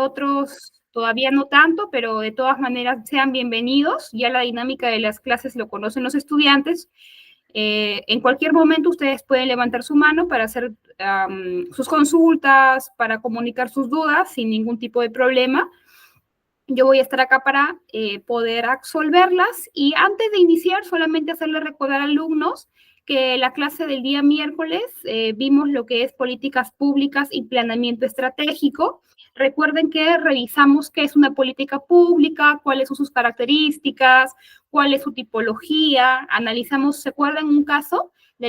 otros todavía no tanto, pero de todas maneras sean bienvenidos. Ya la dinámica de las clases lo conocen los estudiantes. En cualquier momento ustedes pueden levantar su mano para hacer sus consultas, para comunicar sus dudas sin ningún tipo de problema. Yo voy a estar acá para poder absolverlas, y antes de iniciar solamente hacerles recordar a alumnos que la clase del día miércoles vimos lo que es políticas públicas y planeamiento estratégico. Recuerden que revisamos qué es una política pública, cuáles son sus características, cuál es su tipología. Analizamos, ¿se acuerdan un caso de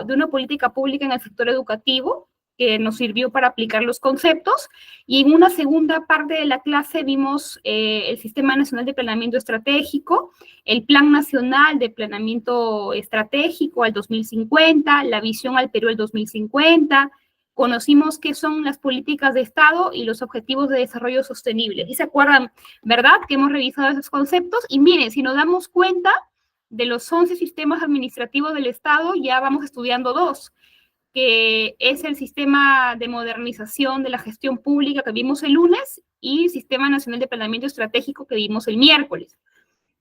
una política pública en el sector educativo que nos sirvió para aplicar los conceptos? Y en una segunda parte de la clase vimos el Sistema Nacional de Planeamiento Estratégico, el Plan Nacional de Planeamiento Estratégico al 2050, la visión al Perú al 2050, conocimos qué son las políticas de Estado y los objetivos de desarrollo sostenible. ¿Y se acuerdan, verdad, que hemos revisado esos conceptos? Y miren, si nos damos cuenta, de los 11 sistemas administrativos del Estado, ya vamos estudiando 2, que es el Sistema de Modernización de la Gestión Pública que vimos el lunes y el Sistema Nacional de Planeamiento Estratégico que vimos el miércoles.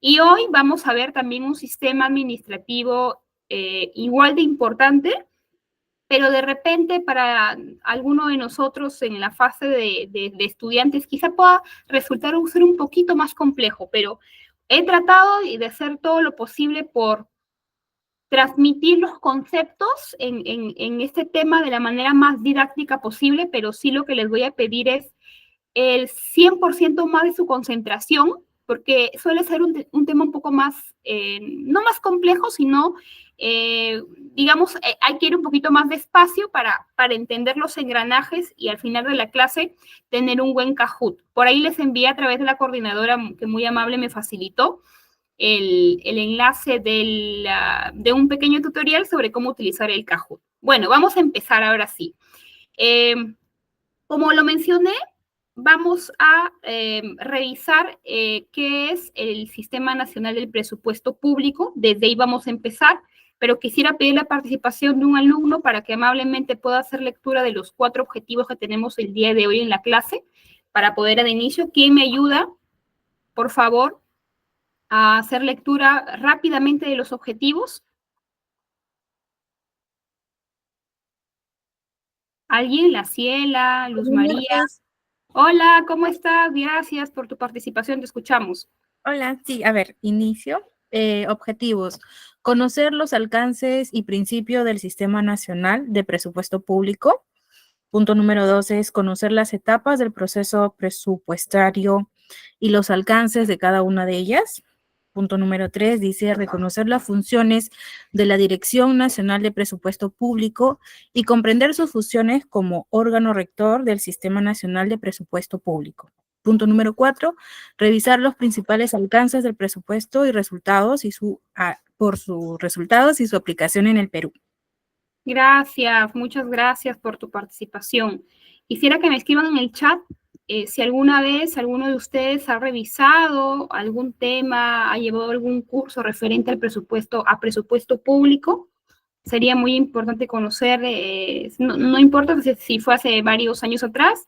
Y hoy vamos a ver también un sistema administrativo igual de importante, pero de repente para alguno de nosotros en la fase de estudiantes quizá pueda resultar ser un poquito más complejo, pero he tratado de hacer todo lo posible por transmitir los conceptos en este tema de la manera más didáctica posible, pero sí lo que les voy a pedir es el 100% más de su concentración, porque suele ser un tema un poco más, no más complejo, sino, digamos, hay que ir un poquito más despacio para entender los engranajes y al final de la clase tener un buen Kahoot. Por ahí les envié a través de la coordinadora, que muy amable me facilitó, el enlace de un pequeño tutorial sobre cómo utilizar el Kahoot. Bueno, vamos a empezar ahora sí. Como lo mencioné, vamos a revisar qué es el Sistema Nacional del Presupuesto Público. Desde ahí vamos a empezar, pero quisiera pedir la participación de un alumno para que amablemente pueda hacer lectura de los 4 objetivos que tenemos el día de hoy en la clase, para poder dar inicio. ¿Quién me ayuda, por favor, a hacer lectura rápidamente de los objetivos? ¿Alguien? La Ciela, Luz María. Hola, ¿cómo estás? Gracias por tu participación, te escuchamos. Hola, sí, a ver, inicio. Objetivos. Conocer los alcances y principios del Sistema Nacional de Presupuesto Público. Punto número 2 es conocer las etapas del proceso presupuestario y los alcances de cada una de ellas. Punto número 3 dice reconocer las funciones de la Dirección Nacional de Presupuesto Público y comprender sus funciones como órgano rector del Sistema Nacional de Presupuesto Público. Punto número 4, revisar los principales alcances del presupuesto y resultados por sus resultados y su aplicación en el Perú. Gracias, muchas gracias por tu participación. Quisiera que me escriban en el chat si alguna vez alguno de ustedes ha revisado algún tema, ha llevado algún curso referente al presupuesto, a presupuesto público. Sería muy importante conocer, no importa si fue hace varios años atrás,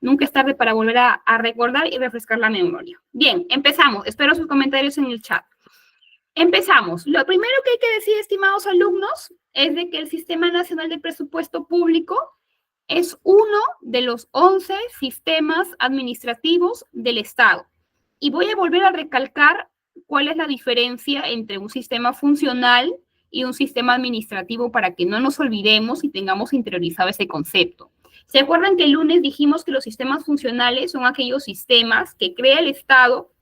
nunca es tarde para volver a recordar y refrescar la memoria. Bien, empezamos. Espero sus comentarios en el chat. Empezamos. Lo primero que hay que decir, estimados alumnos, es de que el Sistema Nacional de Presupuesto Público es uno de los 11 sistemas administrativos del Estado. Y voy a volver a recalcar cuál es la diferencia entre un sistema funcional y un sistema administrativo para que no nos olvidemos y tengamos interiorizado ese concepto. ¿Se acuerdan que el lunes dijimos que los sistemas funcionales son aquellos sistemas que crea el Estado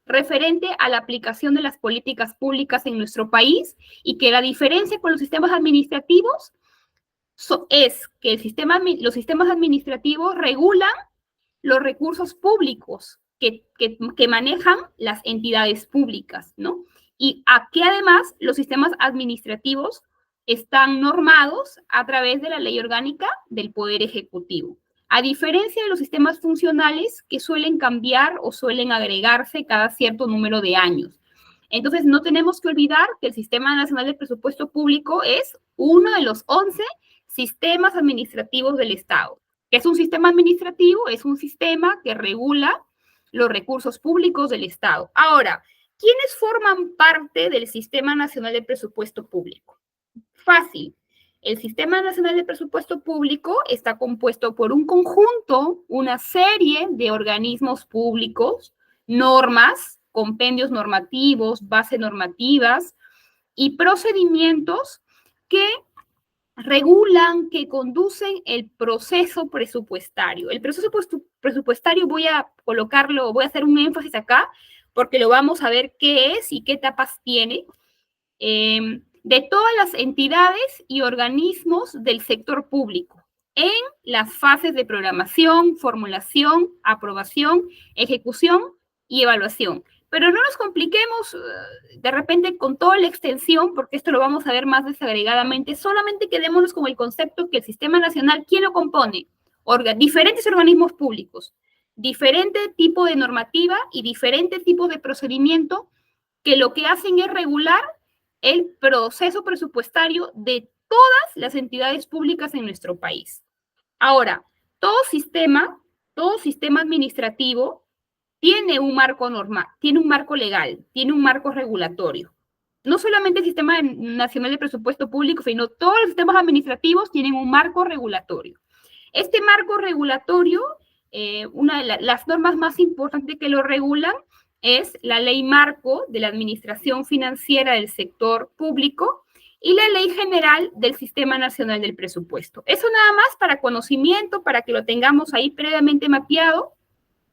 referente a la aplicación de las políticas públicas en nuestro país, y que la diferencia con los sistemas administrativos es que los sistemas administrativos regulan los recursos públicos que manejan las entidades públicas, ¿no? Y aquí además los sistemas administrativos están normados a través de la Ley Orgánica del Poder Ejecutivo, a diferencia de los sistemas funcionales que suelen cambiar o suelen agregarse cada cierto número de años. Entonces, no tenemos que olvidar que el Sistema Nacional de Presupuesto Público es uno de los 11 sistemas administrativos del Estado. ¿Qué es un sistema administrativo? Es un sistema que regula los recursos públicos del Estado. Ahora, ¿quiénes forman parte del Sistema Nacional de Presupuesto Público? Fácil. El Sistema Nacional de Presupuesto Público está compuesto por un conjunto, una serie de organismos públicos, normas, compendios normativos, bases normativas y procedimientos que regulan, que conducen el proceso presupuestario. El proceso presupuestario voy a colocarlo, voy a hacer un énfasis acá, porque lo vamos a ver qué es y qué etapas tiene, de todas las entidades y organismos del sector público, en las fases de programación, formulación, aprobación, ejecución y evaluación. Pero no nos compliquemos de repente con toda la extensión, porque esto lo vamos a ver más desagregadamente. Solamente quedémonos con el concepto que el Sistema Nacional, ¿quién lo compone? Diferentes organismos públicos, diferente tipo de normativa y diferente tipo de procedimiento que lo que hacen es regular el proceso presupuestario de todas las entidades públicas en nuestro país. Ahora, todo sistema administrativo tiene un marco normal, tiene un marco legal, tiene un marco regulatorio. No solamente el Sistema Nacional de Presupuesto Público, sino todos los sistemas administrativos tienen un marco regulatorio. Este marco regulatorio, una de las normas más importantes que lo regulan es la Ley Marco de la Administración Financiera del Sector Público y la Ley General del Sistema Nacional del Presupuesto. Eso nada más para conocimiento, para que lo tengamos ahí previamente mapeado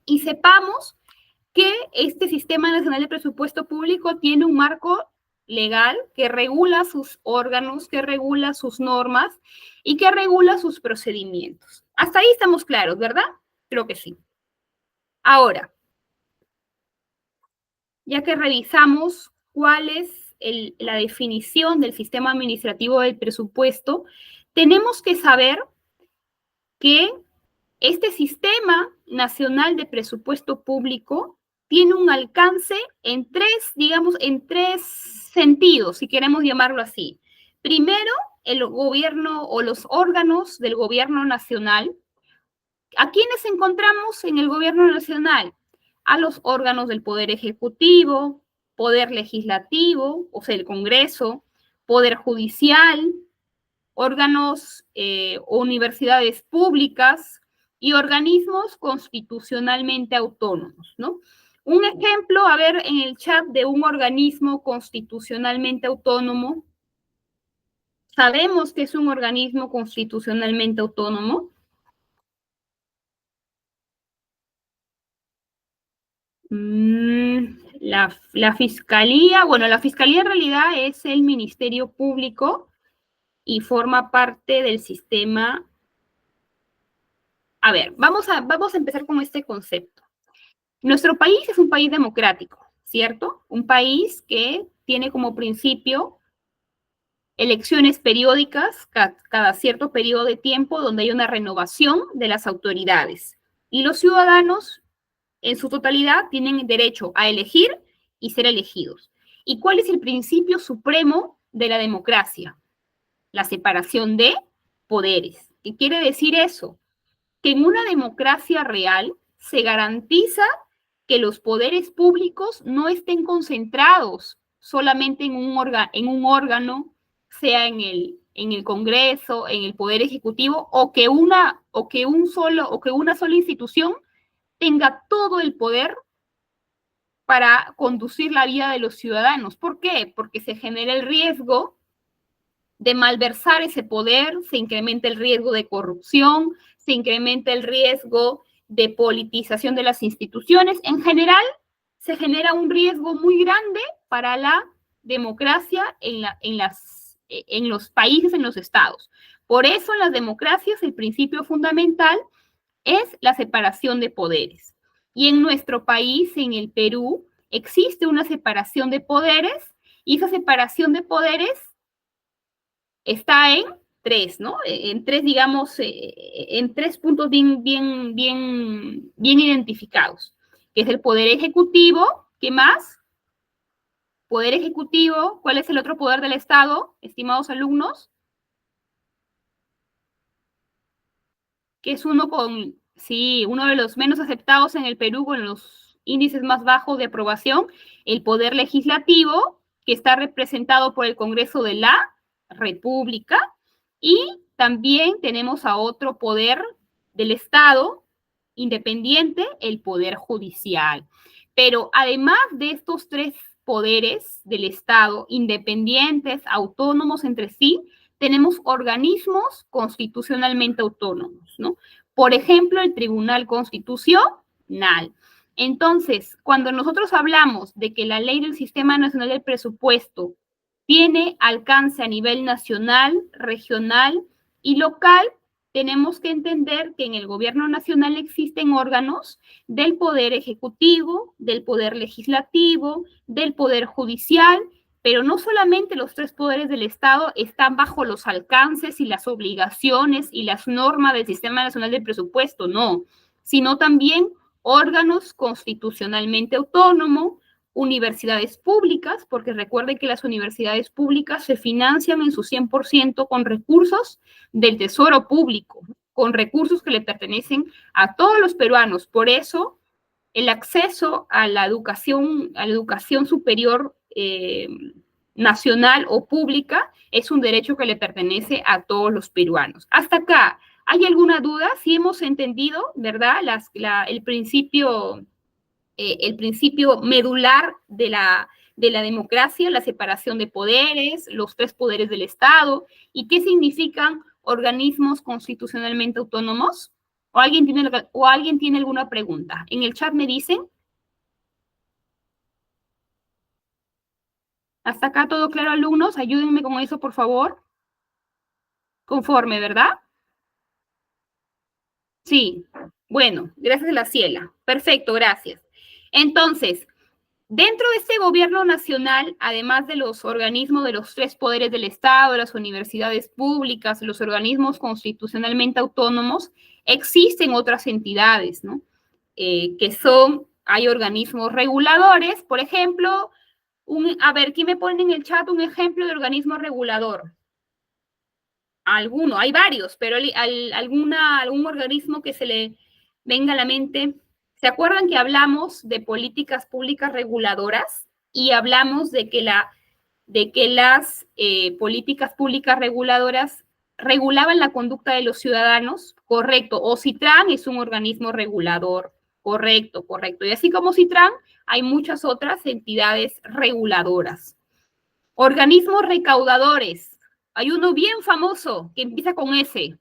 y sepamos que este Sistema Nacional de Presupuesto Público tiene un marco legal que regula sus órganos, que regula sus normas y que regula sus procedimientos. Hasta ahí estamos claros, ¿verdad? Creo que sí. Ahora, ya que revisamos cuál es la definición del sistema administrativo del presupuesto, tenemos que saber que este sistema nacional de presupuesto público tiene un alcance en tres sentidos, si queremos llamarlo así. Primero, el gobierno o los órganos del gobierno nacional. ¿A quiénes encontramos en el gobierno nacional? A los órganos del Poder Ejecutivo, Poder Legislativo, o sea, el Congreso, Poder Judicial, órganos o universidades públicas y organismos constitucionalmente autónomos, ¿no? Un ejemplo, a ver, en el chat de un organismo constitucionalmente autónomo. ¿Sabemos que es un organismo constitucionalmente autónomo? La fiscalía, bueno, la fiscalía en realidad es el Ministerio Público y forma parte del sistema. A ver, vamos a empezar con este concepto. Nuestro país es un país democrático, ¿cierto? Un país que tiene como principio elecciones periódicas cada cierto periodo de tiempo donde hay una renovación de las autoridades. Y los ciudadanos en su totalidad tienen derecho a elegir y ser elegidos. ¿Y cuál es el principio supremo de la democracia? La separación de poderes. ¿Qué quiere decir eso? Que en una democracia real se garantiza que los poderes públicos no estén concentrados solamente en un órgano, sea en el Congreso, en el Poder Ejecutivo, o que una sola institución tenga todo el poder para conducir la vida de los ciudadanos. ¿Por qué? Porque se genera el riesgo de malversar ese poder, se incrementa el riesgo de corrupción, se incrementa el riesgo de politización de las instituciones. En general, se genera un riesgo muy grande para la democracia en los países, en los estados. Por eso, en las democracias, el principio fundamental es la separación de poderes. Y en nuestro país, en el Perú, existe una separación de poderes y esa separación de poderes está en tres, ¿no? En tres, digamos, en tres puntos bien identificados, que es el poder ejecutivo. ¿Qué más? Poder ejecutivo. ¿Cuál es el otro poder del Estado, estimados alumnos? que es uno de los menos aceptados en el Perú, con los índices más bajos de aprobación, el Poder Legislativo, que está representado por el Congreso de la República, y también tenemos a otro poder del Estado independiente, el Poder Judicial. Pero además de estos tres poderes del Estado, independientes, autónomos entre sí, tenemos organismos constitucionalmente autónomos, ¿no? Por ejemplo, el Tribunal Constitucional. Entonces, cuando nosotros hablamos de que la ley del Sistema Nacional del Presupuesto tiene alcance a nivel nacional, regional y local, tenemos que entender que en el gobierno nacional existen órganos del poder ejecutivo, del poder legislativo, del poder judicial, pero no solamente los tres poderes del Estado están bajo los alcances y las obligaciones y las normas del Sistema Nacional del Presupuesto, no, sino también órganos constitucionalmente autónomos, universidades públicas, porque recuerden que las universidades públicas se financian en su 100% con recursos del tesoro público, con recursos que le pertenecen a todos los peruanos. Por eso, el acceso a la educación superior nacional o pública es un derecho que le pertenece a todos los peruanos. Hasta acá, ¿hay alguna duda? Si hemos entendido, ¿verdad? El principio medular de la democracia, la separación de poderes, los tres poderes del Estado, y qué significan organismos constitucionalmente autónomos. ¿O alguien tiene alguna pregunta? En el chat me dicen. ¿Hasta acá todo claro, alumnos? Ayúdenme con eso, por favor. Conforme, ¿verdad? Sí. Bueno, gracias a la Ciela. Perfecto, gracias. Entonces, dentro de este gobierno nacional, además de los organismos de los tres poderes del Estado, las universidades públicas, los organismos constitucionalmente autónomos, existen otras entidades, ¿no? Hay organismos reguladores, por ejemplo, a ver, ¿quién me pone en el chat un ejemplo de organismo regulador? Hay varios, pero algún organismo que se le venga a la mente. ¿Se acuerdan que hablamos de políticas públicas reguladoras? Y hablamos de que las políticas públicas reguladoras regulaban la conducta de los ciudadanos, correcto. O Citran es un organismo regulador, correcto. Y así como Citran, hay muchas otras entidades reguladoras. Organismos recaudadores. Hay uno bien famoso que empieza con S.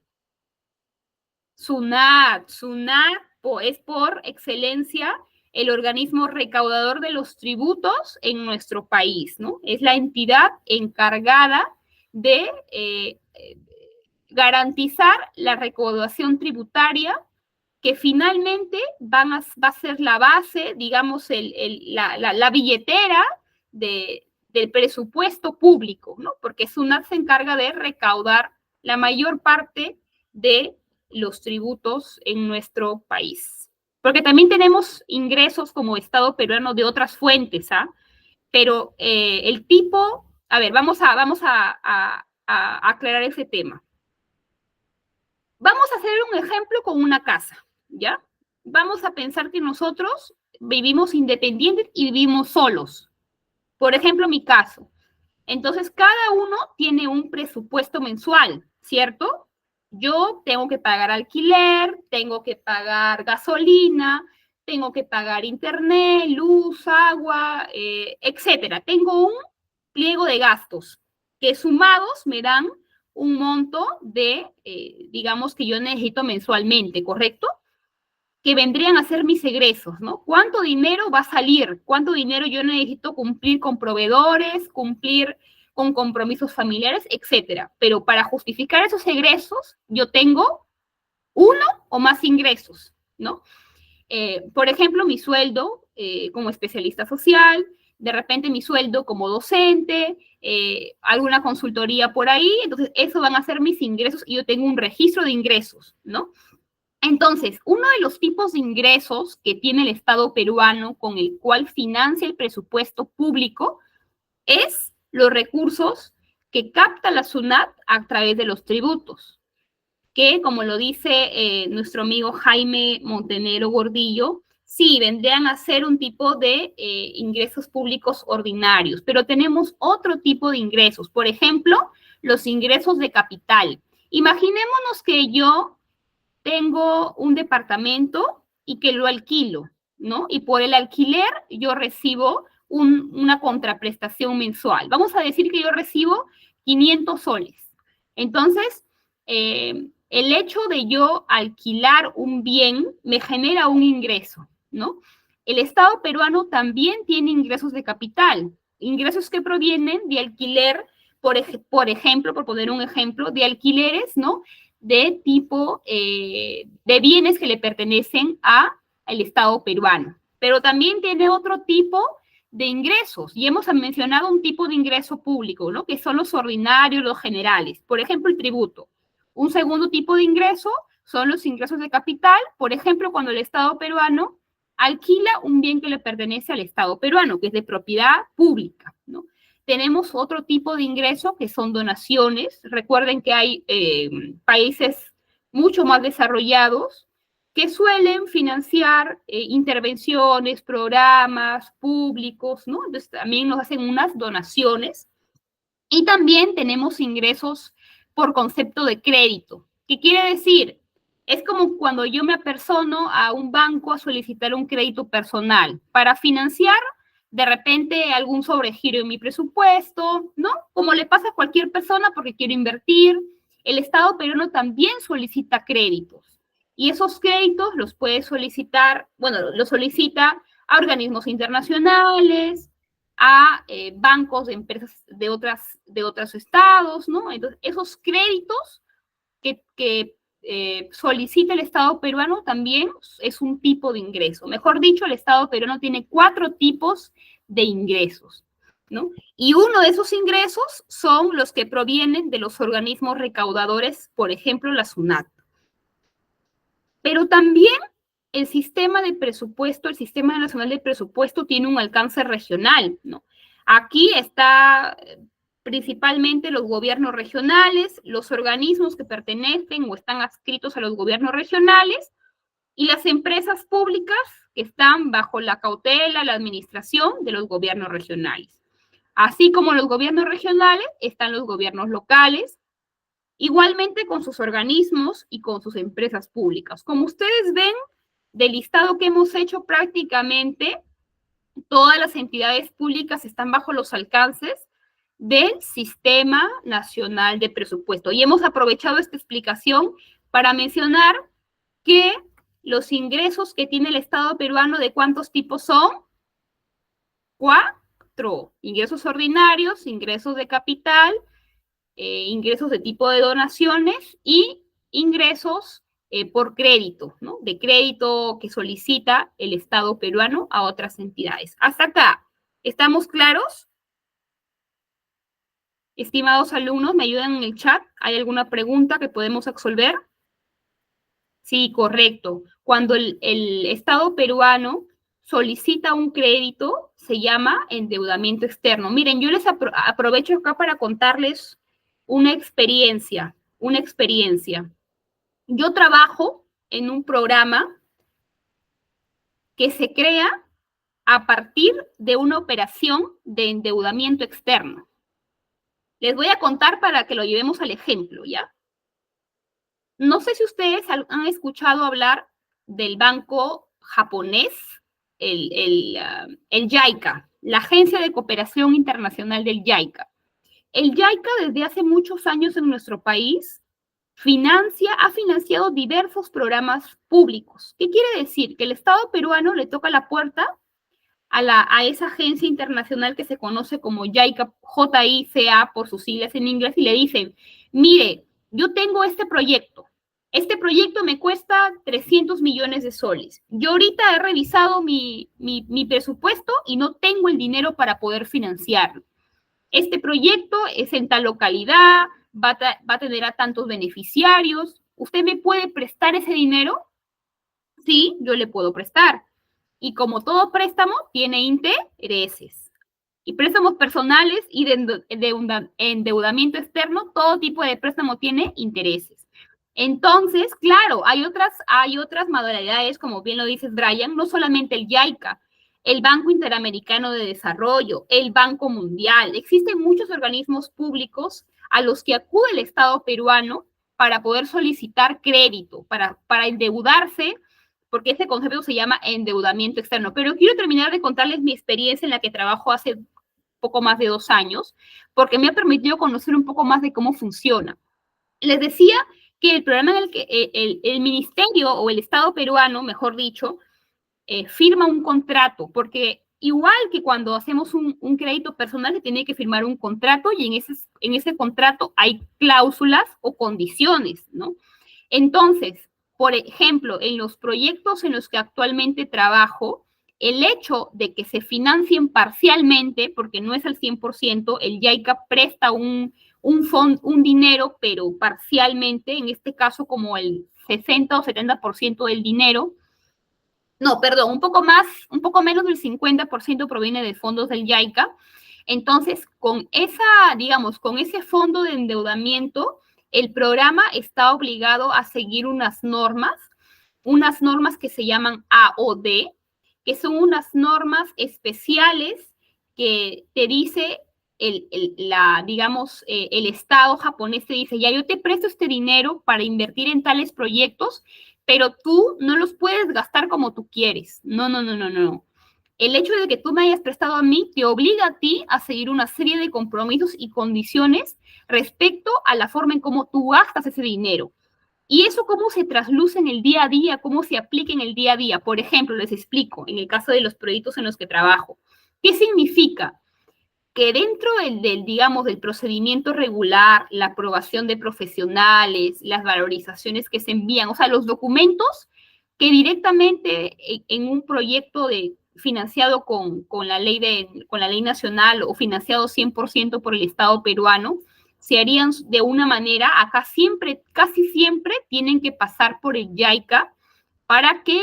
SUNAT. SUNAT es por excelencia el organismo recaudador de los tributos en nuestro país, ¿no? Es la entidad encargada de garantizar la recaudación tributaria, que finalmente va a ser la base, digamos, la billetera del presupuesto público, ¿no? Porque SUNAT se encarga de recaudar la mayor parte de los tributos en nuestro país. Porque también tenemos ingresos como Estado peruano de otras fuentes, ¿ah? Pero el tipo, a ver, vamos a aclarar ese tema. Vamos a hacer un ejemplo con una casa, ¿ya? Vamos a pensar que nosotros vivimos independientes y vivimos solos. Por ejemplo, mi caso. Entonces, cada uno tiene un presupuesto mensual, ¿cierto? Yo tengo que pagar alquiler, tengo que pagar gasolina, tengo que pagar internet, luz, agua, etcétera. Tengo un pliego de gastos que sumados me dan un monto de, digamos, que yo necesito mensualmente, ¿correcto? Que vendrían a ser mis egresos, ¿no? ¿Cuánto dinero va a salir? ¿Cuánto dinero yo necesito cumplir con proveedores, cumplir con compromisos familiares, etcétera? Pero para justificar esos egresos, yo tengo uno o más ingresos, ¿no? Por ejemplo, mi sueldo como especialista social, de repente mi sueldo como docente, alguna consultoría por ahí, entonces eso van a ser mis ingresos y yo tengo un registro de ingresos, ¿no? Entonces, uno de los tipos de ingresos que tiene el Estado peruano con el cual financia el presupuesto público es los recursos que capta la SUNAT a través de los tributos. que, como lo dice nuestro amigo Jaime Montenegro Gordillo, sí, vendrían a ser un tipo de ingresos públicos ordinarios, pero tenemos otro tipo de ingresos. Por ejemplo, los ingresos de capital. Imaginémonos que yo tengo un departamento y que lo alquilo, ¿no? Y por el alquiler yo recibo una contraprestación mensual. Vamos a decir que yo recibo 500 soles. Entonces, el hecho de yo alquilar un bien me genera un ingreso, ¿no? El Estado peruano también tiene ingresos de capital, ingresos que provienen de alquiler, por ejemplo, por poner un ejemplo, de alquileres, ¿no? De tipo de bienes que le pertenecen al Estado peruano. Pero también tiene otro tipo de ingresos, y hemos mencionado un tipo de ingreso público, ¿no? Que son los ordinarios, los generales. Por ejemplo, el tributo. Un segundo tipo de ingreso son los ingresos de capital, por ejemplo, cuando el Estado peruano alquila un bien que le pertenece al Estado peruano, que es de propiedad pública, ¿no? Tenemos otro tipo de ingreso que son donaciones. Recuerden que hay países mucho más desarrollados que suelen financiar intervenciones, programas públicos, ¿no? Entonces también nos hacen unas donaciones. Y también tenemos ingresos por concepto de crédito. ¿Qué quiere decir? Es como cuando yo me apersono a un banco a solicitar un crédito personal para financiar de repente algún sobregiro en mi presupuesto, ¿no? Como le pasa a cualquier persona porque quiero invertir. El Estado peruano también solicita créditos y esos créditos los puede solicitar, bueno, los solicita a organismos internacionales, a bancos de empresas de otros estados, ¿no? Entonces, esos créditos que solicita el Estado peruano también es un tipo de ingreso. Mejor dicho, el Estado peruano tiene 4 tipos de ingresos, ¿no? Y uno de esos ingresos son los que provienen de los organismos recaudadores, por ejemplo, la SUNAT. Pero también el sistema de presupuesto, el Sistema Nacional de Presupuesto tiene un alcance regional, ¿no? Aquí está principalmente los gobiernos regionales, los organismos que pertenecen o están adscritos a los gobiernos regionales y las empresas públicas que están bajo la cautela, la administración de los gobiernos regionales. Así como los gobiernos regionales, están los gobiernos locales, igualmente con sus organismos y con sus empresas públicas. Como ustedes ven, del listado que hemos hecho, prácticamente todas las entidades públicas están bajo los alcances del Sistema Nacional de Presupuesto. Y hemos aprovechado esta explicación para mencionar que los ingresos que tiene el Estado peruano, ¿de cuántos tipos son? 4. Ingresos ordinarios, ingresos de capital, ingresos de tipo de donaciones y ingresos por crédito, ¿no? De crédito que solicita el Estado peruano a otras entidades. Hasta acá, ¿estamos claros? Estimados alumnos, ¿me ayudan en el chat? ¿Hay alguna pregunta que podemos absolver? Sí, correcto. Cuando el Estado peruano solicita un crédito, se llama endeudamiento externo. Miren, yo les aprovecho acá para contarles una experiencia. Yo trabajo en un programa que se crea a partir de una operación de endeudamiento externo. Les voy a contar para que lo llevemos al ejemplo, ¿ya? No sé si ustedes han escuchado hablar del banco japonés, el JICA, la Agencia de Cooperación Internacional del JICA. El JICA desde hace muchos años en nuestro país ha financiado diversos programas públicos. ¿Qué quiere decir? Que el Estado peruano le toca la puerta a esa agencia internacional que se conoce como JICA, JICA por sus siglas en inglés, y le dicen, mire, yo tengo este proyecto me cuesta 300 millones de soles. Yo ahorita he revisado mi presupuesto y no tengo el dinero para poder financiarlo. Este proyecto es en tal localidad, va a tener a tantos beneficiarios. ¿Usted me puede prestar ese dinero? Sí, yo le puedo prestar. Y como todo préstamo, tiene intereses. Y préstamos personales y de endeudamiento externo, todo tipo de préstamo tiene intereses. Entonces, claro, hay otras modalidades, como bien lo dices, Brian, no solamente el JICA, el Banco Interamericano de Desarrollo, el Banco Mundial. Existen muchos organismos públicos a los que acude el Estado peruano para poder solicitar crédito, para endeudarse, porque ese concepto se llama endeudamiento externo. Pero quiero terminar de contarles mi experiencia en la que trabajo hace poco más de 2 años, porque me ha permitido conocer un poco más de cómo funciona. Les decía que el programa en el que el ministerio o el Estado peruano, mejor dicho, firma un contrato, porque igual que cuando hacemos un crédito personal, se tiene que firmar un contrato y en ese contrato hay cláusulas o condiciones, ¿no? Entonces, por ejemplo, en los proyectos en los que actualmente trabajo, el hecho de que se financien parcialmente, porque no es al 100%, el JICA presta un dinero, pero parcialmente, en este caso como el 60 o 70% del dinero, no, perdón, un poco menos del 50% proviene de fondos del JICA. Entonces, digamos, con ese fondo de endeudamiento, el programa está obligado a seguir unas normas que se llaman AOD, que son unas normas especiales que te dice el Estado japonés te dice, ya yo te presto este dinero para invertir en tales proyectos, pero tú no los puedes gastar como tú quieres. No, no, no, no, no. El hecho de que tú me hayas prestado a mí te obliga a ti a seguir una serie de compromisos y condiciones respecto a la forma en cómo tú gastas ese dinero. Y eso cómo se trasluce en el día a día, cómo se aplica en el día a día. Por ejemplo, les explico, en el caso de los proyectos en los que trabajo. ¿Qué significa? Que dentro digamos, del procedimiento regular, la aprobación de profesionales, las valorizaciones que se envían, o sea, los documentos que directamente en un proyecto financiado con la ley nacional o financiado 100% por el Estado peruano, se harían de una manera, acá casi siempre tienen que pasar por el JICA para que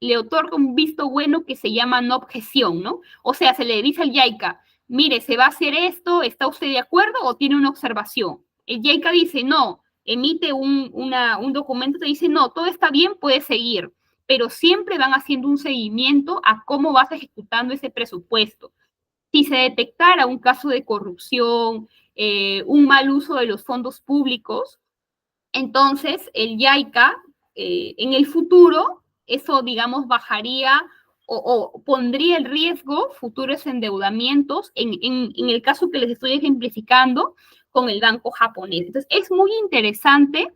le otorgue un visto bueno que se llama no objeción, ¿no? O sea, se le dice al JICA, mire, se va a hacer esto, ¿está usted de acuerdo o tiene una observación? El JICA dice, no, emite un documento que dice, no, todo está bien, puede seguir, pero siempre van haciendo un seguimiento a cómo vas ejecutando ese presupuesto. Si se detectara un caso de corrupción, un mal uso de los fondos públicos, entonces el JICA en el futuro, eso digamos bajaría o pondría en riesgo futuros endeudamientos en el caso que les estoy ejemplificando con el banco japonés. Entonces es muy interesante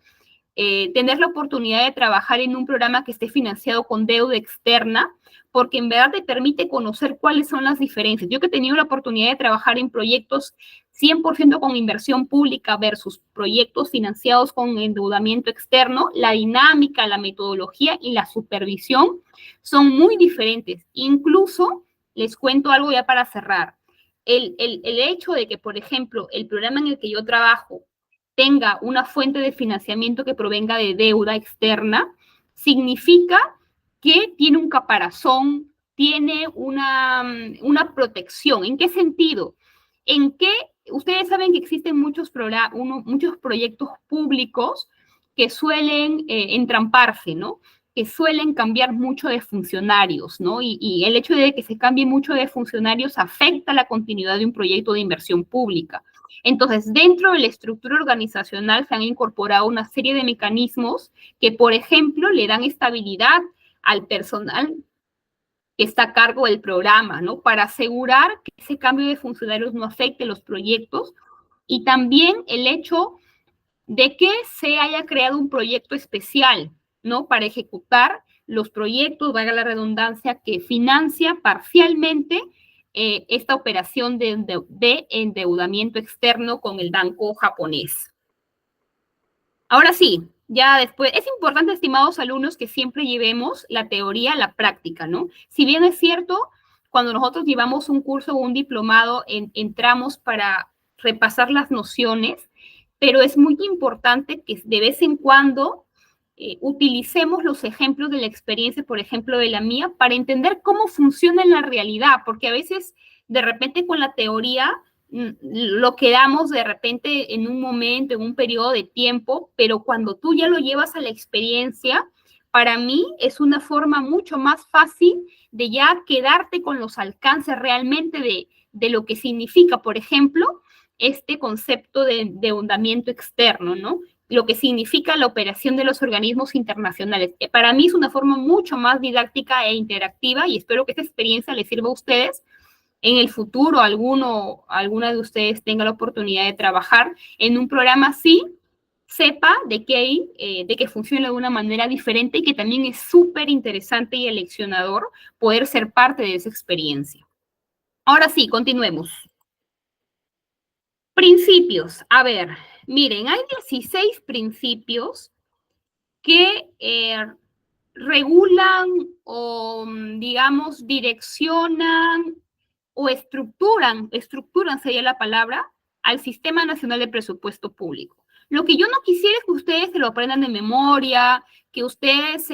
tener la oportunidad de trabajar en un programa que esté financiado con deuda externa, porque en verdad te permite conocer cuáles son las diferencias. Yo que he tenido la oportunidad de trabajar en proyectos 100% con inversión pública versus proyectos financiados con endeudamiento externo, la dinámica, la metodología y la supervisión son muy diferentes. Incluso, les cuento algo ya para cerrar, el hecho de que, por ejemplo, el programa en el que yo trabajo tenga una fuente de financiamiento que provenga de deuda externa, significa que tiene un caparazón, tiene una protección. ¿En qué sentido? En que ustedes saben que existen muchos proyectos públicos que suelen entramparse, ¿no? Que suelen cambiar mucho de funcionarios, ¿no? Y el hecho de que se cambie mucho de funcionarios afecta la continuidad de un proyecto de inversión pública. Entonces, dentro de la estructura organizacional se han incorporado una serie de mecanismos que, por ejemplo, le dan estabilidad al personal que está a cargo del programa, ¿no? Para asegurar que ese cambio de funcionarios no afecte los proyectos y también el hecho de que se haya creado un proyecto especial, ¿no? Para ejecutar los proyectos, valga la redundancia, que financia parcialmente esta operación de endeudamiento externo con el banco japonés. Ahora sí, ya después, es importante, estimados alumnos, que siempre llevemos la teoría a la práctica, ¿no? Si bien es cierto, cuando nosotros llevamos un curso o un diplomado, entramos para repasar las nociones, pero es muy importante que de vez en cuando utilicemos los ejemplos de la experiencia, por ejemplo, de la mía, para entender cómo funciona en la realidad, porque a veces, de repente, con la teoría lo quedamos de repente en un momento, en un periodo de tiempo, pero cuando tú ya lo llevas a la experiencia, para mí es una forma mucho más fácil de ya quedarte con los alcances realmente de lo que significa, por ejemplo, este concepto de endeudamiento externo, ¿no? Lo que significa la operación de los organismos internacionales. Para mí es una forma mucho más didáctica e interactiva y espero que esta experiencia les sirva a ustedes. En el futuro alguna de ustedes tenga la oportunidad de trabajar en un programa así, sepa de que funciona de una manera diferente y que también es súper interesante y aleccionador poder ser parte de esa experiencia. Ahora sí, continuemos. Principios. A ver, miren, hay 16 principios que regulan o, digamos, direccionan o estructuran sería la palabra, al Sistema Nacional de Presupuesto Público. Lo que yo no quisiera es que ustedes se lo aprendan de memoria, que ustedes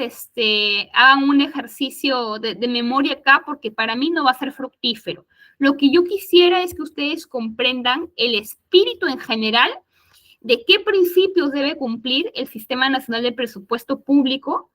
hagan un ejercicio de memoria acá, porque para mí no va a ser fructífero. Lo que yo quisiera es que ustedes comprendan el espíritu en general de qué principios debe cumplir el Sistema Nacional de Presupuesto Público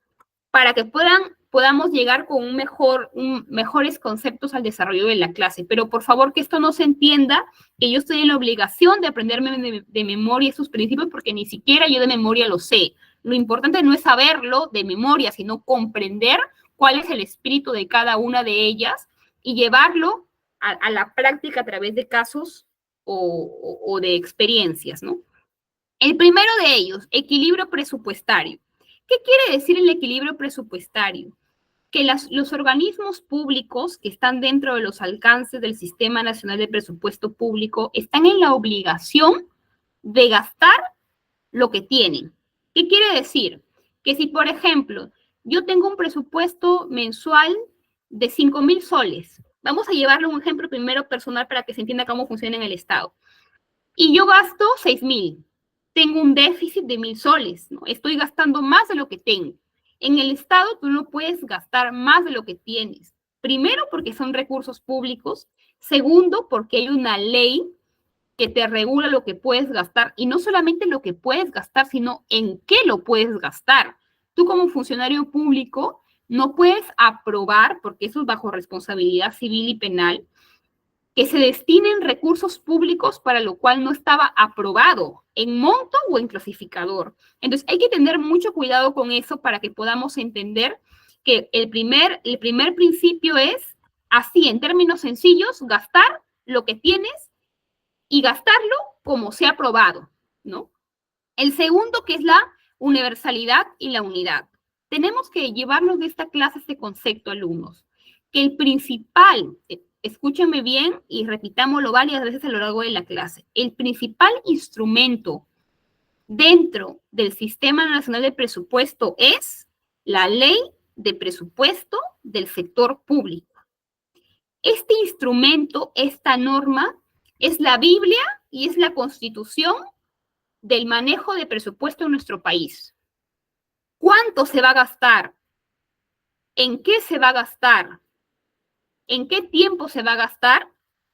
para que podamos llegar con mejores conceptos al desarrollo de la clase. Pero por favor que esto no se entienda que yo estoy en la obligación de aprenderme de memoria esos principios porque ni siquiera yo de memoria lo sé. Lo importante no es saberlo de memoria, sino comprender cuál es el espíritu de cada una de ellas y llevarlo a la práctica a través de casos o de experiencias, ¿no? El primero de ellos, equilibrio presupuestario. ¿Qué quiere decir el equilibrio presupuestario? Que los organismos públicos que están dentro de los alcances del Sistema Nacional de Presupuesto Público están en la obligación de gastar lo que tienen. ¿Qué quiere decir? Que si, por ejemplo, yo tengo un presupuesto mensual de 5,000 soles, vamos a llevarle un ejemplo primero personal para que se entienda cómo funciona en el Estado, y yo gasto 6,000, tengo un déficit de 1,000 soles, ¿no? Estoy gastando más de lo que tengo. En el Estado tú no puedes gastar más de lo que tienes. Primero, porque son recursos públicos. Segundo, porque hay una ley que te regula lo que puedes gastar. Y no solamente lo que puedes gastar, sino en qué lo puedes gastar. Tú como funcionario público no puedes aprobar, porque eso es bajo responsabilidad civil y penal, que se destinen recursos públicos para lo cual no estaba aprobado en monto o en clasificador. Entonces hay que tener mucho cuidado con eso para que podamos entender que el primer principio es, así en términos sencillos, gastar lo que tienes y gastarlo como sea aprobado, ¿no? El segundo, que es la universalidad y la unidad. Tenemos que llevarnos de esta clase este concepto, alumnos, que el principal, escúchenme bien y repitámoslo varias veces a lo largo de la clase, el principal instrumento dentro del Sistema Nacional de Presupuesto es la Ley de Presupuesto del Sector Público. Este instrumento, esta norma, es la Biblia y es la Constitución del manejo de presupuesto en nuestro país. ¿Cuánto se va a gastar? ¿En qué se va a gastar? ¿En qué tiempo se va a gastar?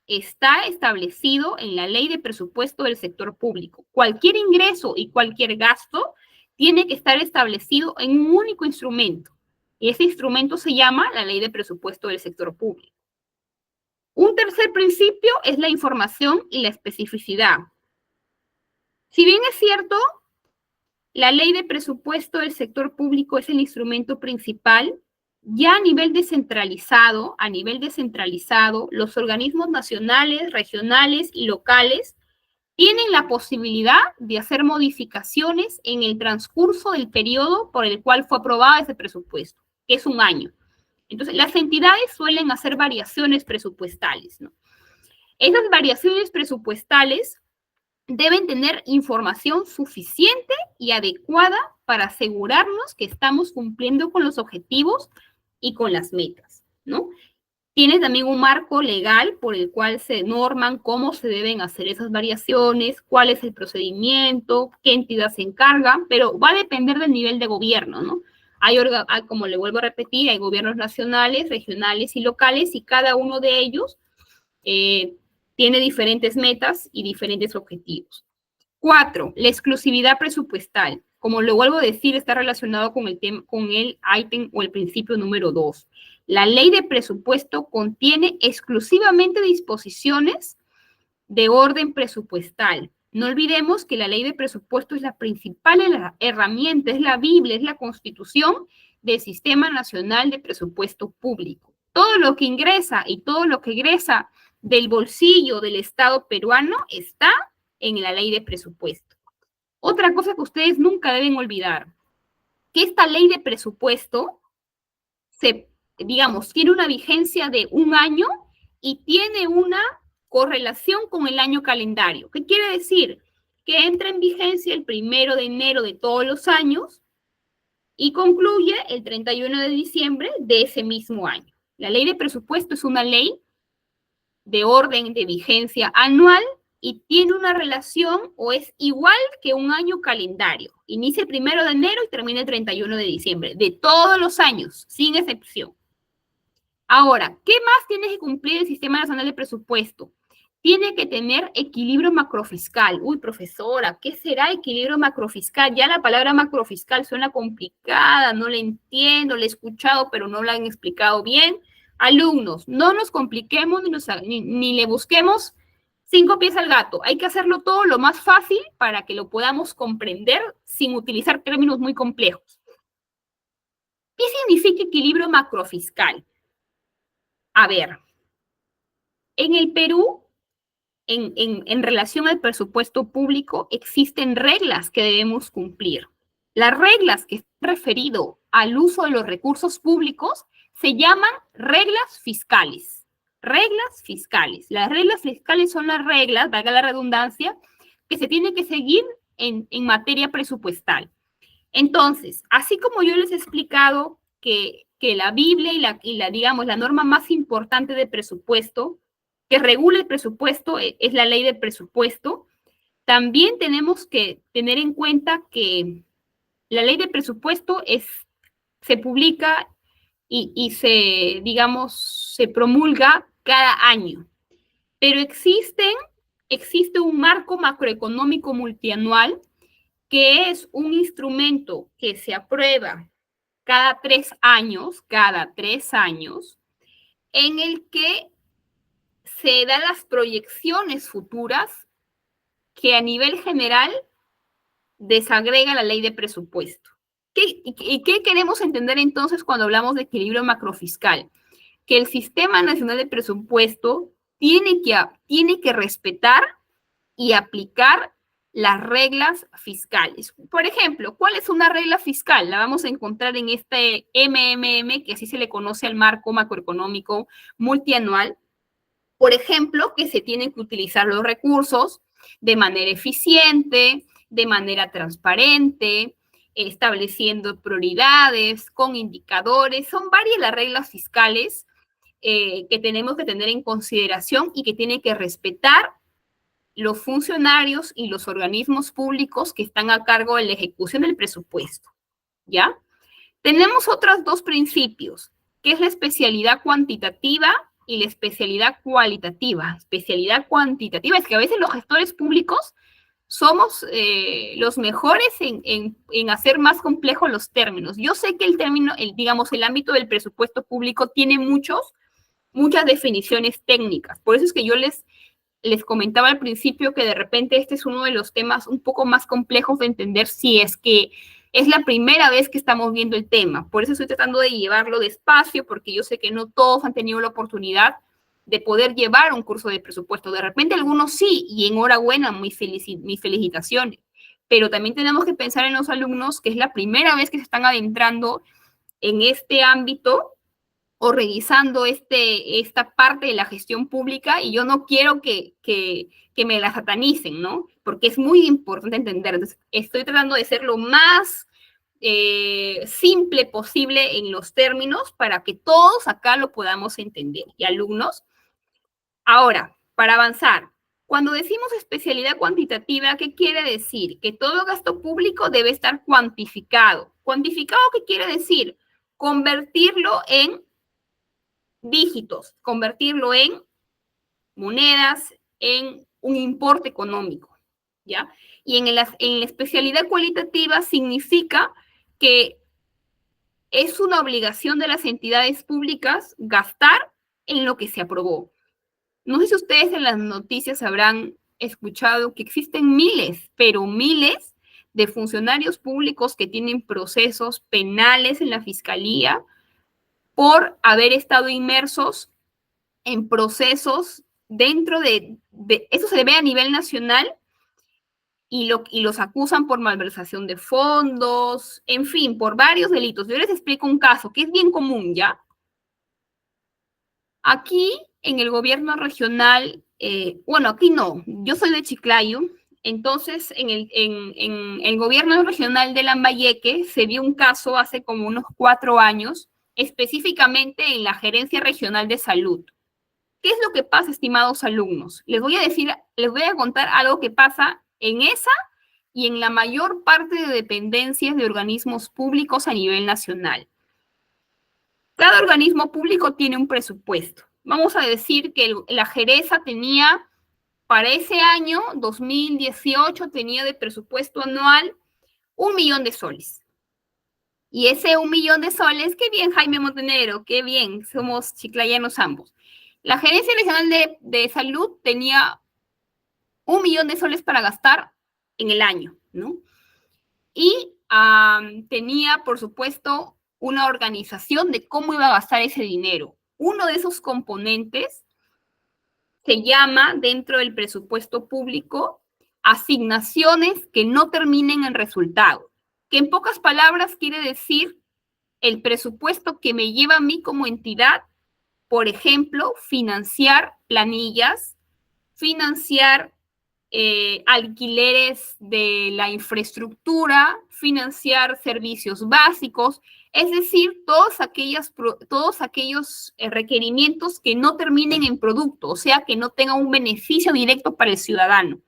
Está establecido en la Ley de Presupuesto del Sector Público. Cualquier ingreso y cualquier gasto tiene que estar establecido en un único instrumento. Y ese instrumento se llama la Ley de Presupuesto del Sector Público. Un tercer principio es la información y la especificidad. Si bien es cierto, la Ley de Presupuesto del Sector Público es el instrumento principal, ya a nivel descentralizado, los organismos nacionales, regionales y locales tienen la posibilidad de hacer modificaciones en el transcurso del periodo por el cual fue aprobado ese presupuesto, que es un año. Entonces, las entidades suelen hacer variaciones presupuestales, ¿no? Esas variaciones presupuestales deben tener información suficiente y adecuada para asegurarnos que estamos cumpliendo con los objetivos y con las metas, ¿no? Tiene también un marco legal por el cual se norman cómo se deben hacer esas variaciones, cuál es el procedimiento, qué entidad se encarga, pero va a depender del nivel de gobierno, ¿no? Como le vuelvo a repetir, hay gobiernos nacionales, regionales y locales, y cada uno de ellos Tiene diferentes metas y diferentes objetivos. 4, la exclusividad presupuestal. Como lo vuelvo a decir, está relacionado con el ítem o el principio número 2. La ley de presupuesto contiene exclusivamente disposiciones de orden presupuestal. No olvidemos que la ley de presupuesto es la principal herramienta, es la Biblia, es la Constitución del Sistema Nacional de Presupuesto Público. Todo lo que ingresa y todo lo que egresa del bolsillo del Estado peruano está en la ley de presupuesto. Otra cosa que ustedes nunca deben olvidar, que esta ley de presupuesto tiene una vigencia de un año y tiene una correlación con el año calendario. ¿Qué quiere decir? Que entra en vigencia el 1 de enero de todos los años y concluye el 31 de diciembre de ese mismo año. La ley de presupuesto es una ley de orden de vigencia anual y tiene una relación o es igual que un año calendario. Inicia el 1 de enero y termina el 31 de diciembre, de todos los años, sin excepción. Ahora, ¿qué más tiene que cumplir el Sistema Nacional de Presupuesto? Tiene que tener equilibrio macrofiscal. Uy, profesora, ¿qué será equilibrio macrofiscal? Ya la palabra macrofiscal suena complicada, no la entiendo, la he escuchado, pero no la han explicado bien. Alumnos, no nos compliquemos ni le busquemos 5 pies al gato. Hay que hacerlo todo lo más fácil para que lo podamos comprender sin utilizar términos muy complejos. ¿Qué significa equilibrio macrofiscal? A ver, en el Perú, en relación al presupuesto público, existen reglas que debemos cumplir. Las reglas que están referidas al uso de los recursos públicos se llaman reglas fiscales. Reglas fiscales. Las reglas fiscales son las reglas, valga la redundancia, que se tienen que seguir en materia presupuestal. Entonces, así como yo les he explicado que la Biblia y la norma más importante de presupuesto que regula el presupuesto es la ley de presupuesto, también tenemos que tener en cuenta que la ley de presupuesto se publica y se promulga cada año. Pero existe un marco macroeconómico multianual que es un instrumento que se aprueba cada 3 años, en el que se dan las proyecciones futuras que a nivel general desagrega la ley de presupuesto. ¿Y qué queremos entender entonces cuando hablamos de equilibrio macrofiscal? Que el Sistema Nacional de Presupuesto tiene que respetar y aplicar las reglas fiscales. Por ejemplo, ¿cuál es una regla fiscal? La vamos a encontrar en este MMM, que así se le conoce al marco macroeconómico multianual. Por ejemplo, que se tienen que utilizar los recursos de manera eficiente, de manera transparente, estableciendo prioridades, con indicadores. Son varias las reglas fiscales que tenemos que tener en consideración y que tienen que respetar los funcionarios y los organismos públicos que están a cargo de la ejecución del presupuesto, ¿ya? Tenemos otros 2 principios, que es la especialidad cuantitativa y la especialidad cualitativa. Especialidad cuantitativa es que a veces los gestores públicos somos los mejores en hacer más complejos los términos. Yo sé que el ámbito del presupuesto público tiene muchas definiciones técnicas. Por eso es que yo les comentaba al principio que de repente este es uno de los temas un poco más complejos de entender si es que es la primera vez que estamos viendo el tema. Por eso estoy tratando de llevarlo despacio, porque yo sé que no todos han tenido la oportunidad de poder llevar un curso de presupuesto. De repente algunos sí, y enhorabuena, mis felicitaciones. Pero también tenemos que pensar en los alumnos que es la primera vez que se están adentrando en este ámbito o revisando esta parte de la gestión pública, y yo no quiero que me la satanicen, ¿no? Porque es muy importante entender. Entonces, estoy tratando de ser lo más simple posible en los términos para que todos acá lo podamos entender. Y alumnos, ahora, para avanzar, cuando decimos especialidad cuantitativa, ¿qué quiere decir? Que todo gasto público debe estar cuantificado. ¿Cuantificado qué quiere decir? Convertirlo en dígitos, convertirlo en monedas, en un importe económico, ¿ya? Y en la especialidad cualitativa significa que es una obligación de las entidades públicas gastar en lo que se aprobó. No sé si ustedes en las noticias habrán escuchado que existen miles, pero miles de funcionarios públicos que tienen procesos penales en la fiscalía por haber estado inmersos en procesos dentro de eso se ve a nivel nacional y los acusan por malversación de fondos, en fin, por varios delitos. Yo les explico un caso que es bien común, ¿ya? Aquí en el gobierno regional, bueno, aquí no, yo soy de Chiclayo, entonces en el gobierno regional de Lambayeque se vio un caso hace como unos 4 años, específicamente en la Gerencia Regional de Salud. ¿Qué es lo que pasa, estimados alumnos? Les voy a contar algo que pasa en esa y en la mayor parte de dependencias de organismos públicos a nivel nacional. Cada organismo público tiene un presupuesto. Vamos a decir que la Geresa tenía, para ese año, 2018, tenía de presupuesto anual 1 millón de soles. Y ese 1 millón de soles, qué bien, Jaime Montenegro, qué bien, somos chiclayanos ambos. La Gerencia Regional de Salud tenía 1 millón de soles para gastar en el año, ¿no? Y tenía, por supuesto, una organización de cómo iba a gastar ese dinero. Uno de esos componentes se llama, dentro del presupuesto público, asignaciones que no terminen en resultado, que en pocas palabras quiere decir el presupuesto que me lleva a mí como entidad, por ejemplo, financiar planillas, financiar alquileres de la infraestructura, financiar servicios básicos, es decir, todos aquellos requerimientos que no terminen en producto, o sea, que no tengan un beneficio directo para el ciudadano.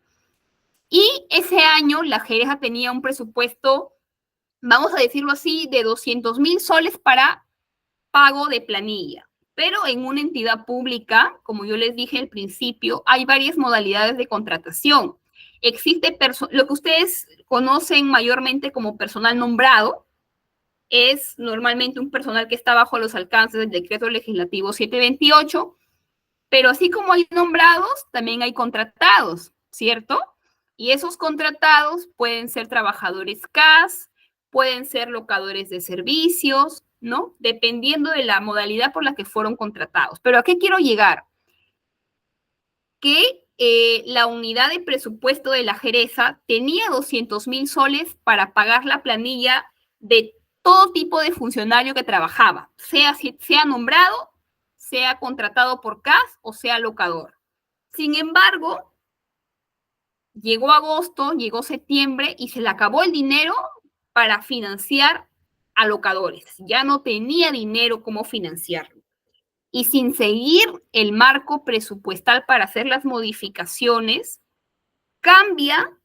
Y ese año la Geresa tenía un presupuesto, vamos a decirlo así, de 200,000 soles para pago de planilla. Pero en una entidad pública, como yo les dije al principio, hay varias modalidades de contratación. Existe lo que ustedes conocen mayormente como personal nombrado, es normalmente un personal que está bajo los alcances del decreto legislativo 728, pero así como hay nombrados, también hay contratados, ¿cierto? Y esos contratados pueden ser trabajadores CAS, pueden ser locadores de servicios, ¿no? Dependiendo de la modalidad por la que fueron contratados. Pero ¿a qué quiero llegar? Que la unidad de presupuesto de la Geresa tenía 200,000 soles para pagar la planilla de todo tipo de funcionario que trabajaba, sea nombrado, sea contratado por CAS o sea locador. Sin embargo, llegó agosto, llegó septiembre y se le acabó el dinero para financiar a locadores. Ya no tenía dinero como financiarlo. Y sin seguir el marco presupuestal para hacer las modificaciones, cambia,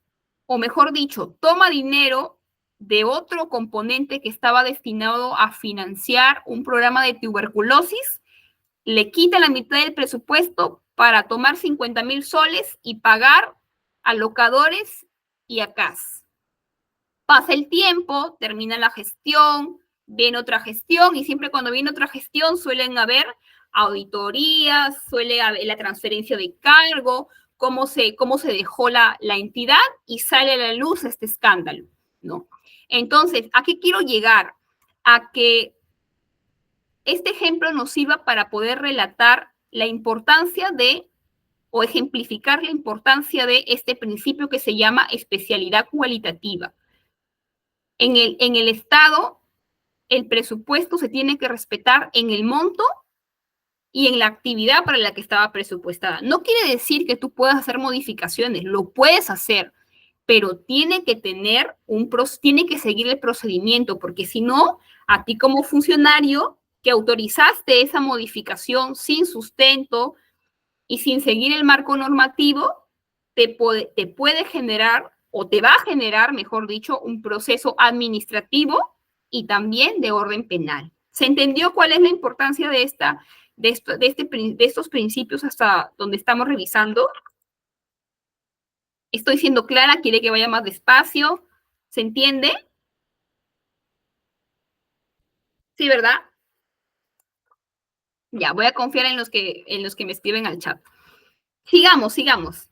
o mejor dicho, toma dinero de otro componente que estaba destinado a financiar un programa de tuberculosis, le quita la mitad del presupuesto para tomar 50,000 soles y pagar a locadores y a CAS. Pasa el tiempo, termina la gestión, viene otra gestión y siempre cuando viene otra gestión suelen haber auditorías, suele haber la transferencia de cargo, cómo se dejó la entidad y sale a la luz este escándalo, ¿no? Entonces, ¿a qué quiero llegar? A que este ejemplo nos sirva para poder relatar la importancia de, o ejemplificar la importancia de este principio que se llama especialidad cualitativa. En el Estado, el presupuesto se tiene que respetar en el monto y en la actividad para la que estaba presupuestada. No quiere decir que tú puedas hacer modificaciones, lo puedes hacer, pero tiene que seguir el procedimiento, porque si no, a ti como funcionario que autorizaste esa modificación sin sustento y sin seguir el marco normativo, te puede generar, o te va a generar, mejor dicho, un proceso administrativo y también de orden penal. ¿Se entendió cuál es la importancia de estos principios hasta donde estamos revisando? ¿Estoy siendo clara? ¿Quiere que vaya más despacio? ¿Se entiende? Sí, ¿verdad? Ya, voy a confiar en los que me escriben al chat. Sigamos, sigamos.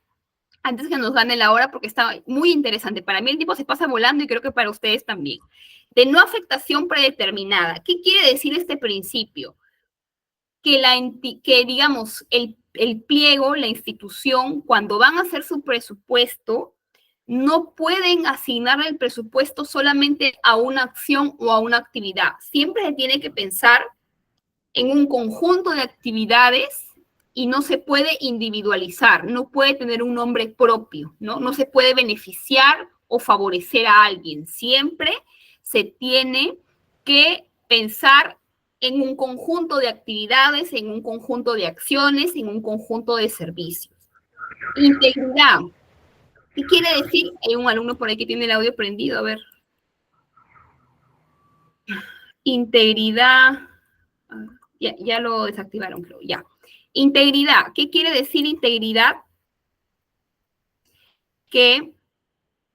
Antes que nos gane la hora, porque está muy interesante. Para mí el tiempo se pasa volando y creo que para ustedes también. De no afectación predeterminada. ¿Qué quiere decir este principio? Que digamos, el pliego, la institución, cuando van a hacer su presupuesto, no pueden asignar el presupuesto solamente a una acción o a una actividad. Siempre se tiene que pensar en un conjunto de actividades y no se puede individualizar, no puede tener un nombre propio, ¿no? No se puede beneficiar o favorecer a alguien. Siempre se tiene que pensar en un conjunto de actividades, en un conjunto de acciones, en un conjunto de servicios. Integridad. ¿Qué quiere decir? Hay un alumno por ahí que tiene el audio prendido, a ver. Integridad. Ya lo desactivaron, creo, ya. Integridad. ¿Qué quiere decir integridad? Que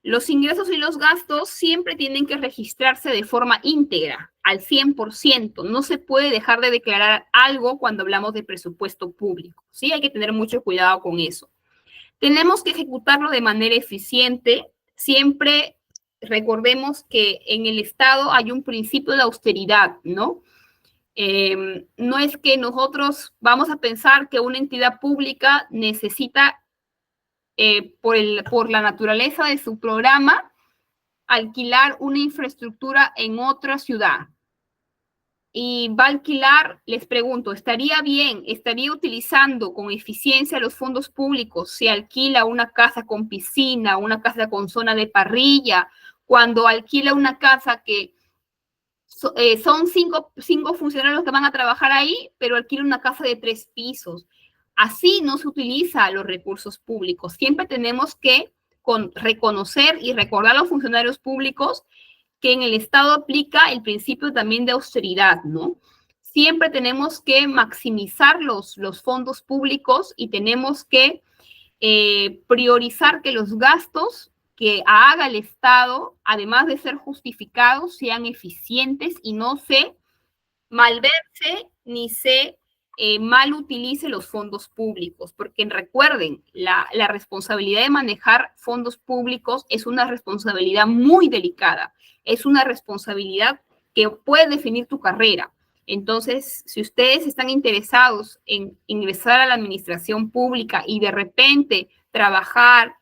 los ingresos y los gastos siempre tienen que registrarse de forma íntegra, al 100%. No se puede dejar de declarar algo cuando hablamos de presupuesto público, ¿sí? Hay que tener mucho cuidado con eso. Tenemos que ejecutarlo de manera eficiente. Siempre recordemos que en el Estado hay un principio de austeridad, ¿no? No es que nosotros vamos a pensar que una entidad pública necesita, por la naturaleza de su programa, alquilar una infraestructura en otra ciudad. Y va a alquilar, les pregunto, ¿estaría bien, estaría utilizando con eficiencia los fondos públicos si alquila una casa con piscina, una casa con zona de parrilla, cuando alquila una casa que son cinco funcionarios que van a trabajar ahí, pero alquila una casa de 3 pisos? Así no se utiliza los recursos públicos. Siempre tenemos que reconocer y recordar a los funcionarios públicos que en el Estado aplica el principio también de austeridad, ¿no? Siempre tenemos que maximizar los fondos públicos y tenemos que priorizar que los gastos que haga el Estado, además de ser justificados, sean eficientes y no se malverse ni se mal utilice los fondos públicos, porque recuerden, la responsabilidad de manejar fondos públicos es una responsabilidad muy delicada, es una responsabilidad que puede definir tu carrera. Entonces, si ustedes están interesados en ingresar a la administración pública y de repente trabajar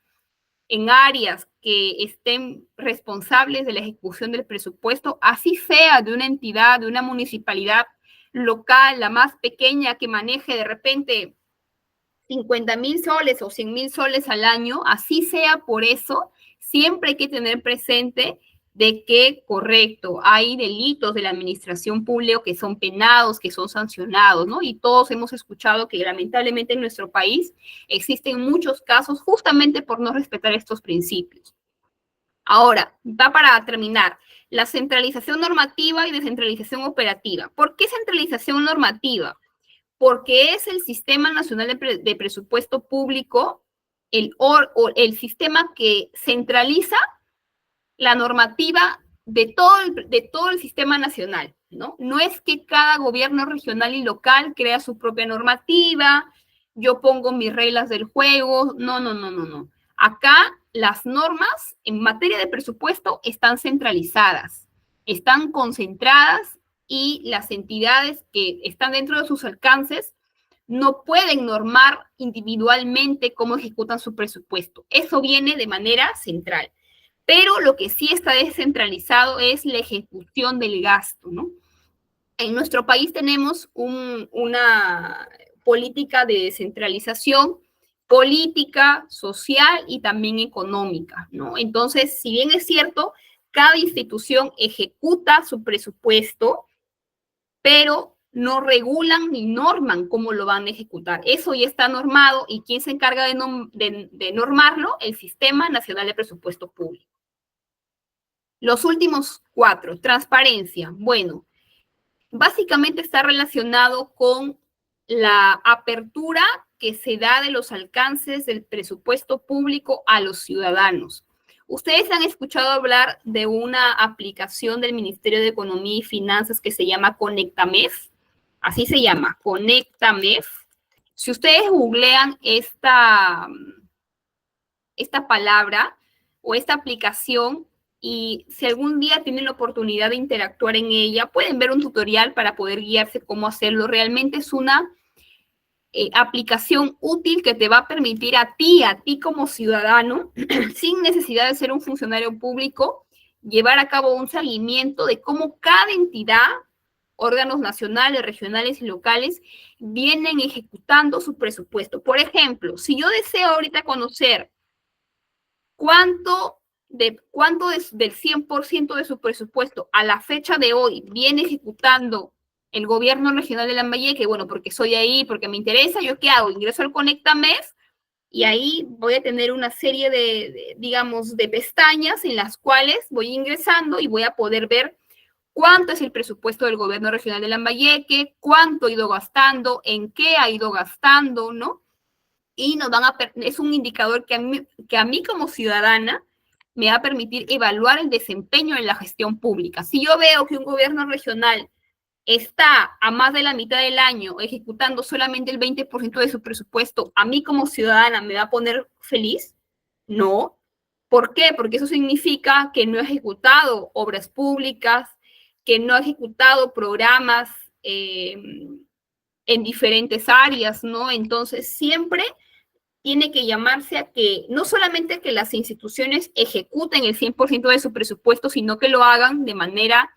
en áreas que estén responsables de la ejecución del presupuesto, así sea de una entidad, de una municipalidad local, la más pequeña, que maneje de repente 50,000 soles o 100,000 soles al año, así sea por eso, siempre hay que tener presente de que, correcto, hay delitos de la administración pública que son penados, que son sancionados, ¿no? Y todos hemos escuchado que lamentablemente en nuestro país existen muchos casos justamente por no respetar estos principios. Ahora, va para terminar, la centralización normativa y descentralización operativa. ¿Por qué centralización normativa? Porque es el Sistema Nacional de Presupuesto Público el sistema que centraliza la normativa de todo el sistema nacional, ¿no? No es que cada gobierno regional y local crea su propia normativa, yo pongo mis reglas del juego, no, no, no, no, no. Acá las normas en materia de presupuesto están centralizadas, están concentradas y las entidades que están dentro de sus alcances no pueden normar individualmente cómo ejecutan su presupuesto. Eso viene de manera central. Pero lo que sí está descentralizado es la ejecución del gasto, ¿no? En nuestro país tenemos una política de descentralización política, social y también económica, ¿no? Entonces, si bien es cierto, cada institución ejecuta su presupuesto, pero no regulan ni norman cómo lo van a ejecutar. Eso ya está normado, y ¿quién se encarga de normarlo? El Sistema Nacional de Presupuesto Público. Los últimos 4, transparencia. Bueno, básicamente está relacionado con la apertura que se da de los alcances del presupuesto público a los ciudadanos. Ustedes han escuchado hablar de una aplicación del Ministerio de Economía y Finanzas que se llama ConectaMEF. Así se llama, ConectaMEF. Si ustedes googlean esta palabra o esta aplicación, y si algún día tienen la oportunidad de interactuar en ella, pueden ver un tutorial para poder guiarse cómo hacerlo. Realmente es una aplicación útil que te va a permitir a ti como ciudadano, sin necesidad de ser un funcionario público, llevar a cabo un seguimiento de cómo cada entidad, órganos nacionales, regionales y locales, vienen ejecutando su presupuesto. Por ejemplo, si yo deseo ahorita conocer cuánto del 100% de su presupuesto a la fecha de hoy viene ejecutando el gobierno regional de Lambayeque, bueno, porque soy ahí, porque me interesa, ¿yo qué hago? Ingreso al ConectaMEF y ahí voy a tener una serie digamos, de pestañas en las cuales voy ingresando y voy a poder ver cuánto es el presupuesto del gobierno regional de Lambayeque, cuánto ha ido gastando, en qué ha ido gastando, ¿no? Y es un indicador que a mí como ciudadana me va a permitir evaluar el desempeño en la gestión pública. Si yo veo que un gobierno regional está a más de la mitad del año ejecutando solamente el 20% de su presupuesto, ¿a mí como ciudadana me va a poner feliz? No. ¿Por qué? Porque eso significa que no ha ejecutado obras públicas, que no ha ejecutado programas en diferentes áreas, ¿no? Entonces, siempre tiene que llamarse a que no solamente que las instituciones ejecuten el 100% de su presupuesto, sino que lo hagan de manera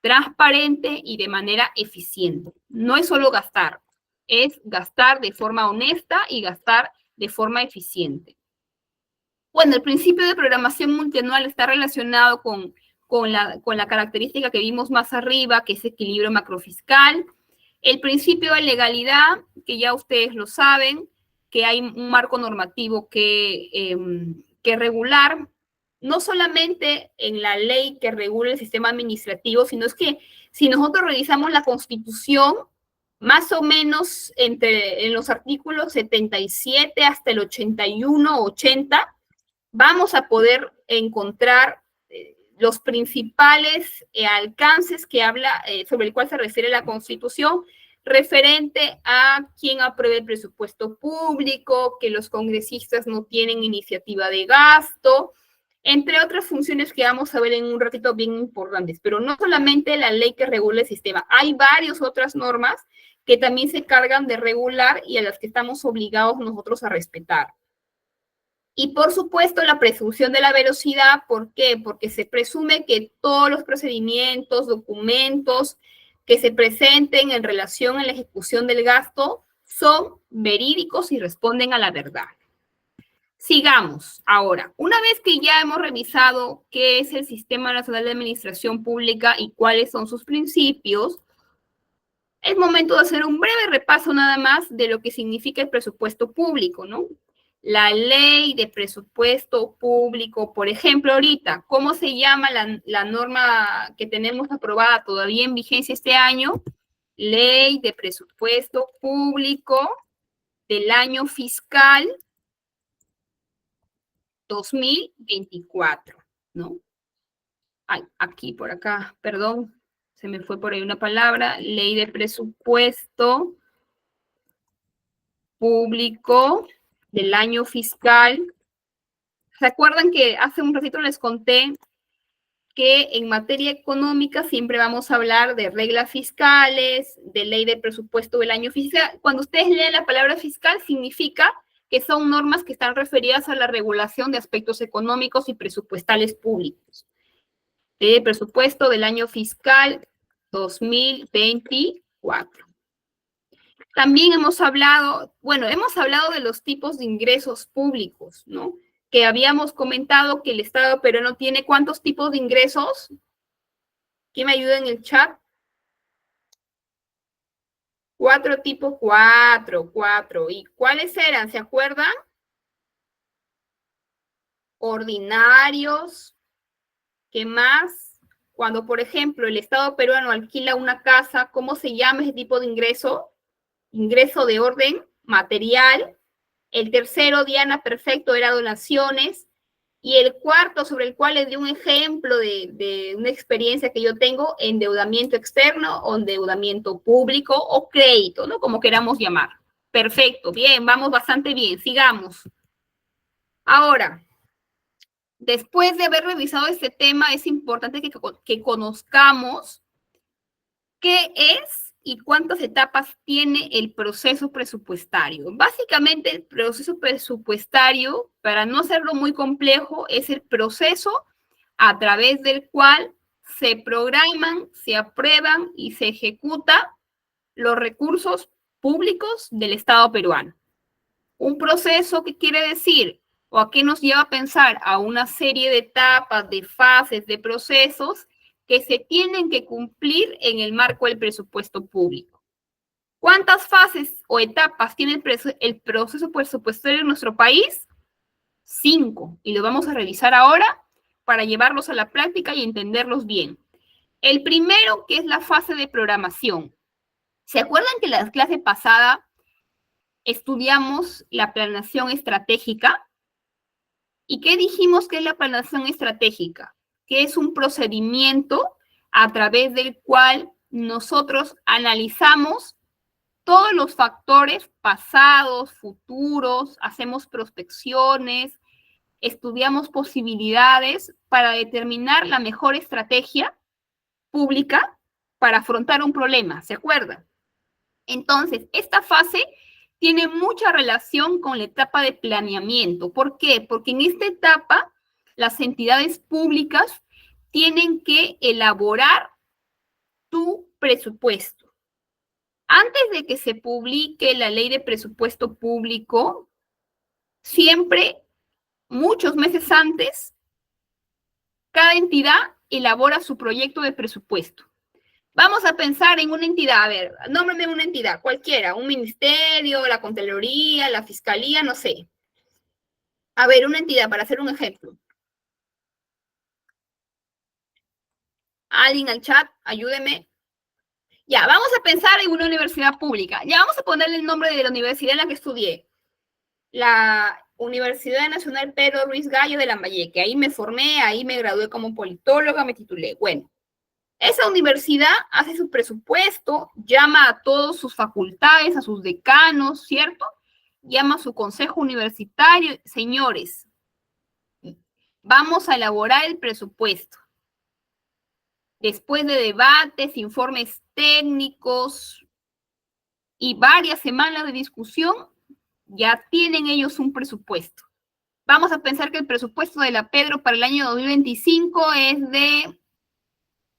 transparente y de manera eficiente. No es solo gastar, es gastar de forma honesta y gastar de forma eficiente. Bueno, el principio de programación multianual está relacionado con la característica que vimos más arriba, que es equilibrio macrofiscal. El principio de legalidad, que ya ustedes lo saben, que hay un marco normativo que regular, no solamente en la ley que regula el sistema administrativo, sino es que si nosotros revisamos la Constitución, más o menos en los artículos 77 hasta el 81 o 80, vamos a poder encontrar los principales alcances que habla, sobre el cual se refiere la Constitución, referente a quién apruebe el presupuesto público, que los congresistas no tienen iniciativa de gasto, entre otras funciones que vamos a ver en un ratito bien importantes. Pero no solamente la ley que regula el sistema, hay varias otras normas que también se encargan de regular y a las que estamos obligados nosotros a respetar. Y por supuesto la presunción de la verosidad, ¿por qué? Porque se presume que todos los procedimientos, documentos que se presenten en relación a la ejecución del gasto son verídicos y responden a la verdad. Sigamos ahora. Una vez que ya hemos revisado qué es el Sistema Nacional de Administración Pública y cuáles son sus principios, es momento de hacer un breve repaso nada más de lo que significa el presupuesto público, ¿no? La ley de presupuesto público, por ejemplo, ahorita, ¿cómo se llama la norma que tenemos aprobada todavía en vigencia este año? Ley de presupuesto público del año fiscal 2024, ¿no? Ay, aquí, por acá, perdón, se me fue por ahí una palabra. Ley de presupuesto público del año fiscal. ¿Se acuerdan que hace un ratito les conté que en materia económica siempre vamos a hablar de reglas fiscales, de ley de presupuesto del año fiscal? Cuando ustedes leen la palabra fiscal, significa que son normas que están referidas a la regulación de aspectos económicos y presupuestales públicos. Ley de presupuesto del año fiscal 2024. También hemos hablado de los tipos de ingresos públicos, ¿no? Que habíamos comentado que el Estado peruano tiene ¿cuántos tipos de ingresos? ¿Quién me ayuda en el chat? 4 tipos, 4. ¿Y cuáles eran? ¿Se acuerdan? Ordinarios. ¿Qué más? Cuando, por ejemplo, el Estado peruano alquila una casa, ¿cómo se llama ese tipo de ingreso? Ingreso de orden material. El tercero, Diana, perfecto, era donaciones. Y el cuarto, sobre el cual les di un ejemplo de una experiencia que yo tengo, endeudamiento externo o endeudamiento público o crédito, ¿no? Como queramos llamar. Perfecto, bien, vamos bastante bien, sigamos. Ahora, después de haber revisado este tema, es importante que conozcamos qué es y cuántas etapas tiene el proceso presupuestario. Básicamente, el proceso presupuestario, para no hacerlo muy complejo, es el proceso a través del cual se programan, se aprueban y se ejecutan los recursos públicos del Estado peruano. Un proceso que quiere decir, o a qué nos lleva a pensar, a una serie de etapas, de fases, de procesos que se tienen que cumplir en el marco del presupuesto público. ¿Cuántas fases o etapas tiene el proceso presupuestario en nuestro país? 5, y lo vamos a revisar ahora para llevarlos a la práctica y entenderlos bien. El primero, que es la fase de programación. ¿Se acuerdan que en la clase pasada estudiamos la planeación estratégica? ¿Y qué dijimos que es la planeación estratégica? Que es un procedimiento a través del cual nosotros analizamos todos los factores pasados, futuros, hacemos prospecciones, estudiamos posibilidades para determinar la mejor estrategia pública para afrontar un problema, ¿se acuerdan? Entonces, esta fase tiene mucha relación con la etapa de planeamiento. ¿Por qué? Porque en esta etapa las entidades públicas tienen que elaborar tu presupuesto. Antes de que se publique la ley de presupuesto público, siempre, muchos meses antes, cada entidad elabora su proyecto de presupuesto. Vamos a pensar en una entidad, a ver, nómbrame una entidad, cualquiera, un ministerio, la Contraloría, la Fiscalía, no sé. A ver, una entidad, para hacer un ejemplo. Alguien al chat, ayúdeme. Ya, vamos a pensar en una universidad pública. Ya vamos a ponerle el nombre de la universidad en la que estudié. La Universidad Nacional Pedro Ruiz Gallo de Lambayeque. Ahí me formé, ahí me gradué como politóloga, me titulé. Bueno, esa universidad hace su presupuesto, llama a todos sus facultades, a sus decanos, ¿cierto? Llama a su consejo universitario. Señores, vamos a elaborar el presupuesto. Después de debates, informes técnicos y varias semanas de discusión, ya tienen ellos un presupuesto. Vamos a pensar que el presupuesto de la Pedro para el año 2025 es de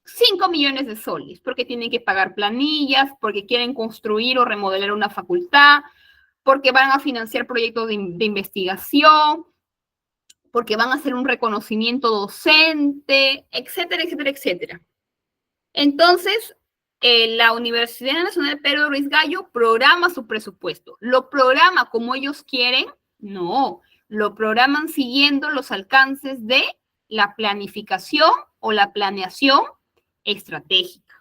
5 millones de soles, porque tienen que pagar planillas, porque quieren construir o remodelar una facultad, porque van a financiar proyectos de investigación, porque van a hacer un reconocimiento docente, etcétera, etcétera, etcétera. Entonces, la Universidad Nacional Pedro Ruiz Gallo programa su presupuesto. ¿Lo programa como ellos quieren? No, lo programan siguiendo los alcances de la planificación o la planeación estratégica.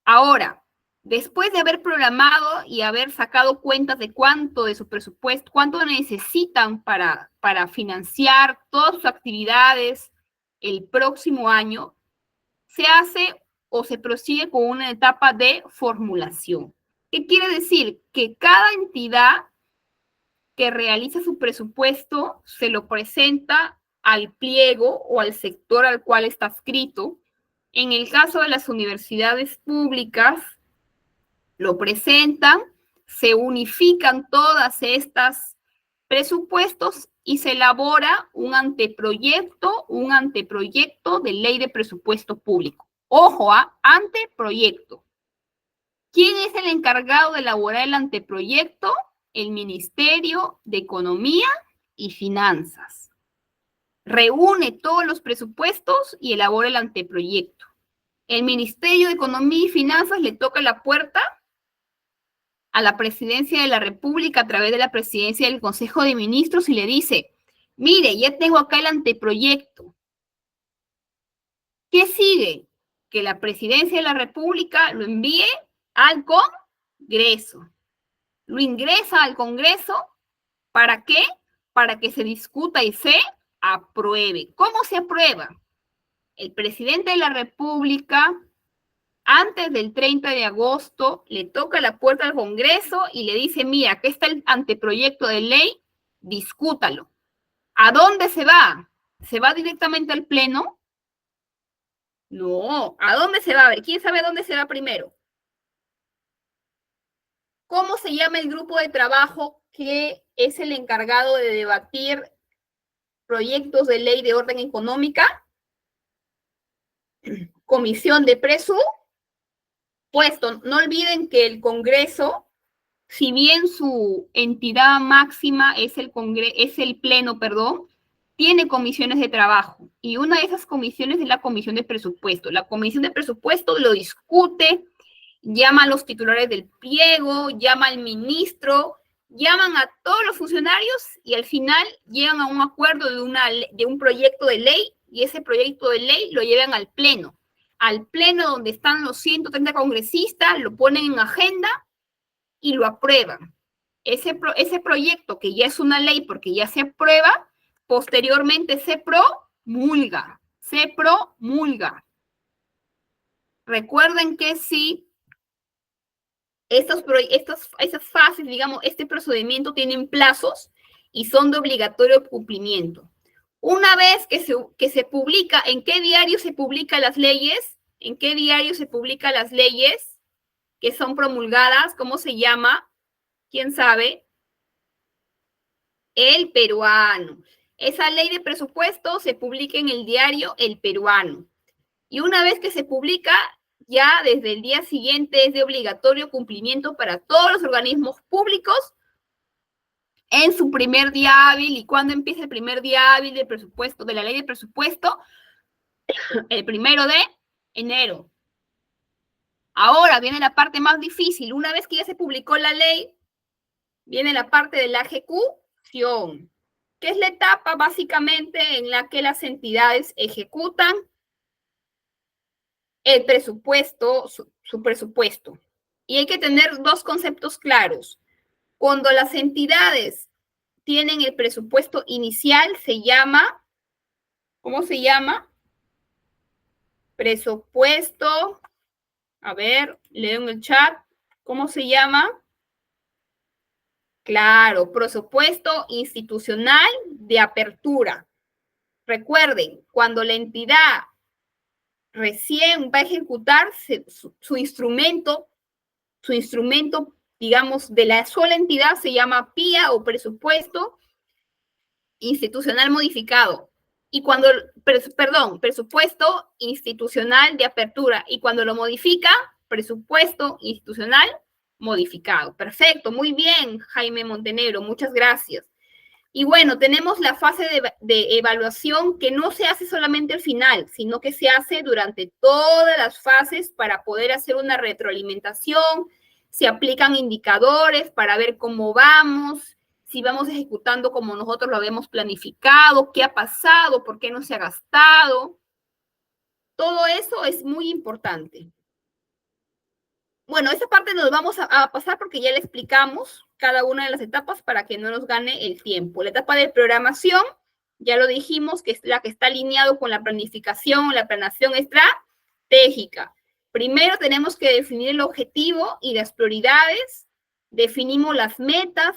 Ahora, después de haber programado y haber sacado cuentas de cuánto de su presupuesto, cuánto necesitan para financiar todas sus actividades el próximo año, se hace o se prosigue con una etapa de formulación. ¿Qué quiere decir? Que cada entidad que realiza su presupuesto se lo presenta al pliego o al sector al cual está adscrito. En el caso de las universidades públicas, lo presentan, se unifican todas estas presupuestos y se elabora un anteproyecto de ley de presupuesto público. Ojo, anteproyecto. ¿Quién es el encargado de elaborar el anteproyecto? El Ministerio de Economía y Finanzas. Reúne todos los presupuestos y elabora el anteproyecto. El Ministerio de Economía y Finanzas le toca la puerta a la Presidencia de la República a través de la Presidencia del Consejo de Ministros y le dice, mire, ya tengo acá el anteproyecto. ¿Qué sigue? Que la Presidencia de la República lo envíe al Congreso. lo ingresa al Congreso. ¿Para qué? Para que se discuta y se apruebe. ¿Cómo se aprueba? El presidente de la República, antes del 30 de agosto, le toca la puerta al Congreso y le dice, mira, aquí está el anteproyecto de ley, discútalo. ¿A dónde se va? ¿Se va directamente al Pleno? No, ¿a dónde se va? A ver, ¿quién sabe a dónde se va primero? ¿Cómo se llama el grupo de trabajo que es el encargado de debatir proyectos de ley de orden económica? Comisión de Presupuesto. No olviden que el Congreso, si bien su entidad máxima es el Pleno, tiene comisiones de trabajo. Y una de esas comisiones es la Comisión de Presupuesto. La Comisión de Presupuesto lo discute, llama a los titulares del pliego, llama al ministro, llaman a todos los funcionarios y al final llegan a un acuerdo de un proyecto de ley y ese proyecto de ley lo llevan al Pleno. Al Pleno donde están los 130 congresistas, lo ponen en agenda y lo aprueban. Ese proyecto, que ya es una ley porque ya se aprueba, posteriormente se promulga. Recuerden que si esas fases, digamos, este procedimiento tienen plazos y son de obligatorio cumplimiento. Una vez que se publica, ¿en qué diario se publican las leyes? ¿En qué diario se publican las leyes que son promulgadas? ¿Cómo se llama? ¿Quién sabe? El Peruano. Esa ley de presupuesto se publica en el diario El Peruano. Y una vez que se publica, ya desde el día siguiente es de obligatorio cumplimiento para todos los organismos públicos en su primer día hábil. ¿Y cuándo empieza el primer día hábil del presupuesto, de la ley de presupuesto? El 1 de enero. Ahora viene la parte más difícil. Una vez que ya se publicó la ley, viene la parte de la ejecución, que es la etapa básicamente en la que las entidades ejecutan el presupuesto, su presupuesto. Y hay que tener dos conceptos claros. Cuando las entidades tienen el presupuesto inicial, se llama, ¿cómo se llama? Presupuesto, a ver, leo en el chat, ¿cómo se llama? Claro, presupuesto institucional de apertura. Recuerden, cuando la entidad recién va a ejecutar su instrumento, digamos, de la sola entidad se llama PIA o presupuesto institucional modificado. Y cuando, presupuesto institucional de apertura. Y cuando lo modifica, presupuesto institucional modificado. Perfecto, muy bien, Jaime Montenegro, muchas gracias. Y bueno, tenemos la fase de evaluación que no se hace solamente al final, sino que se hace durante todas las fases para poder hacer una retroalimentación. Se aplican indicadores para ver cómo vamos, si vamos ejecutando como nosotros lo habíamos planificado, qué ha pasado, por qué no se ha gastado. Todo eso es muy importante. Bueno, esa parte nos vamos a pasar porque ya le explicamos cada una de las etapas para que no nos gane el tiempo. La etapa de programación, ya lo dijimos, que es la que está alineado con la planificación, la planeación estratégica. Primero tenemos que definir el objetivo y las prioridades, definimos las metas,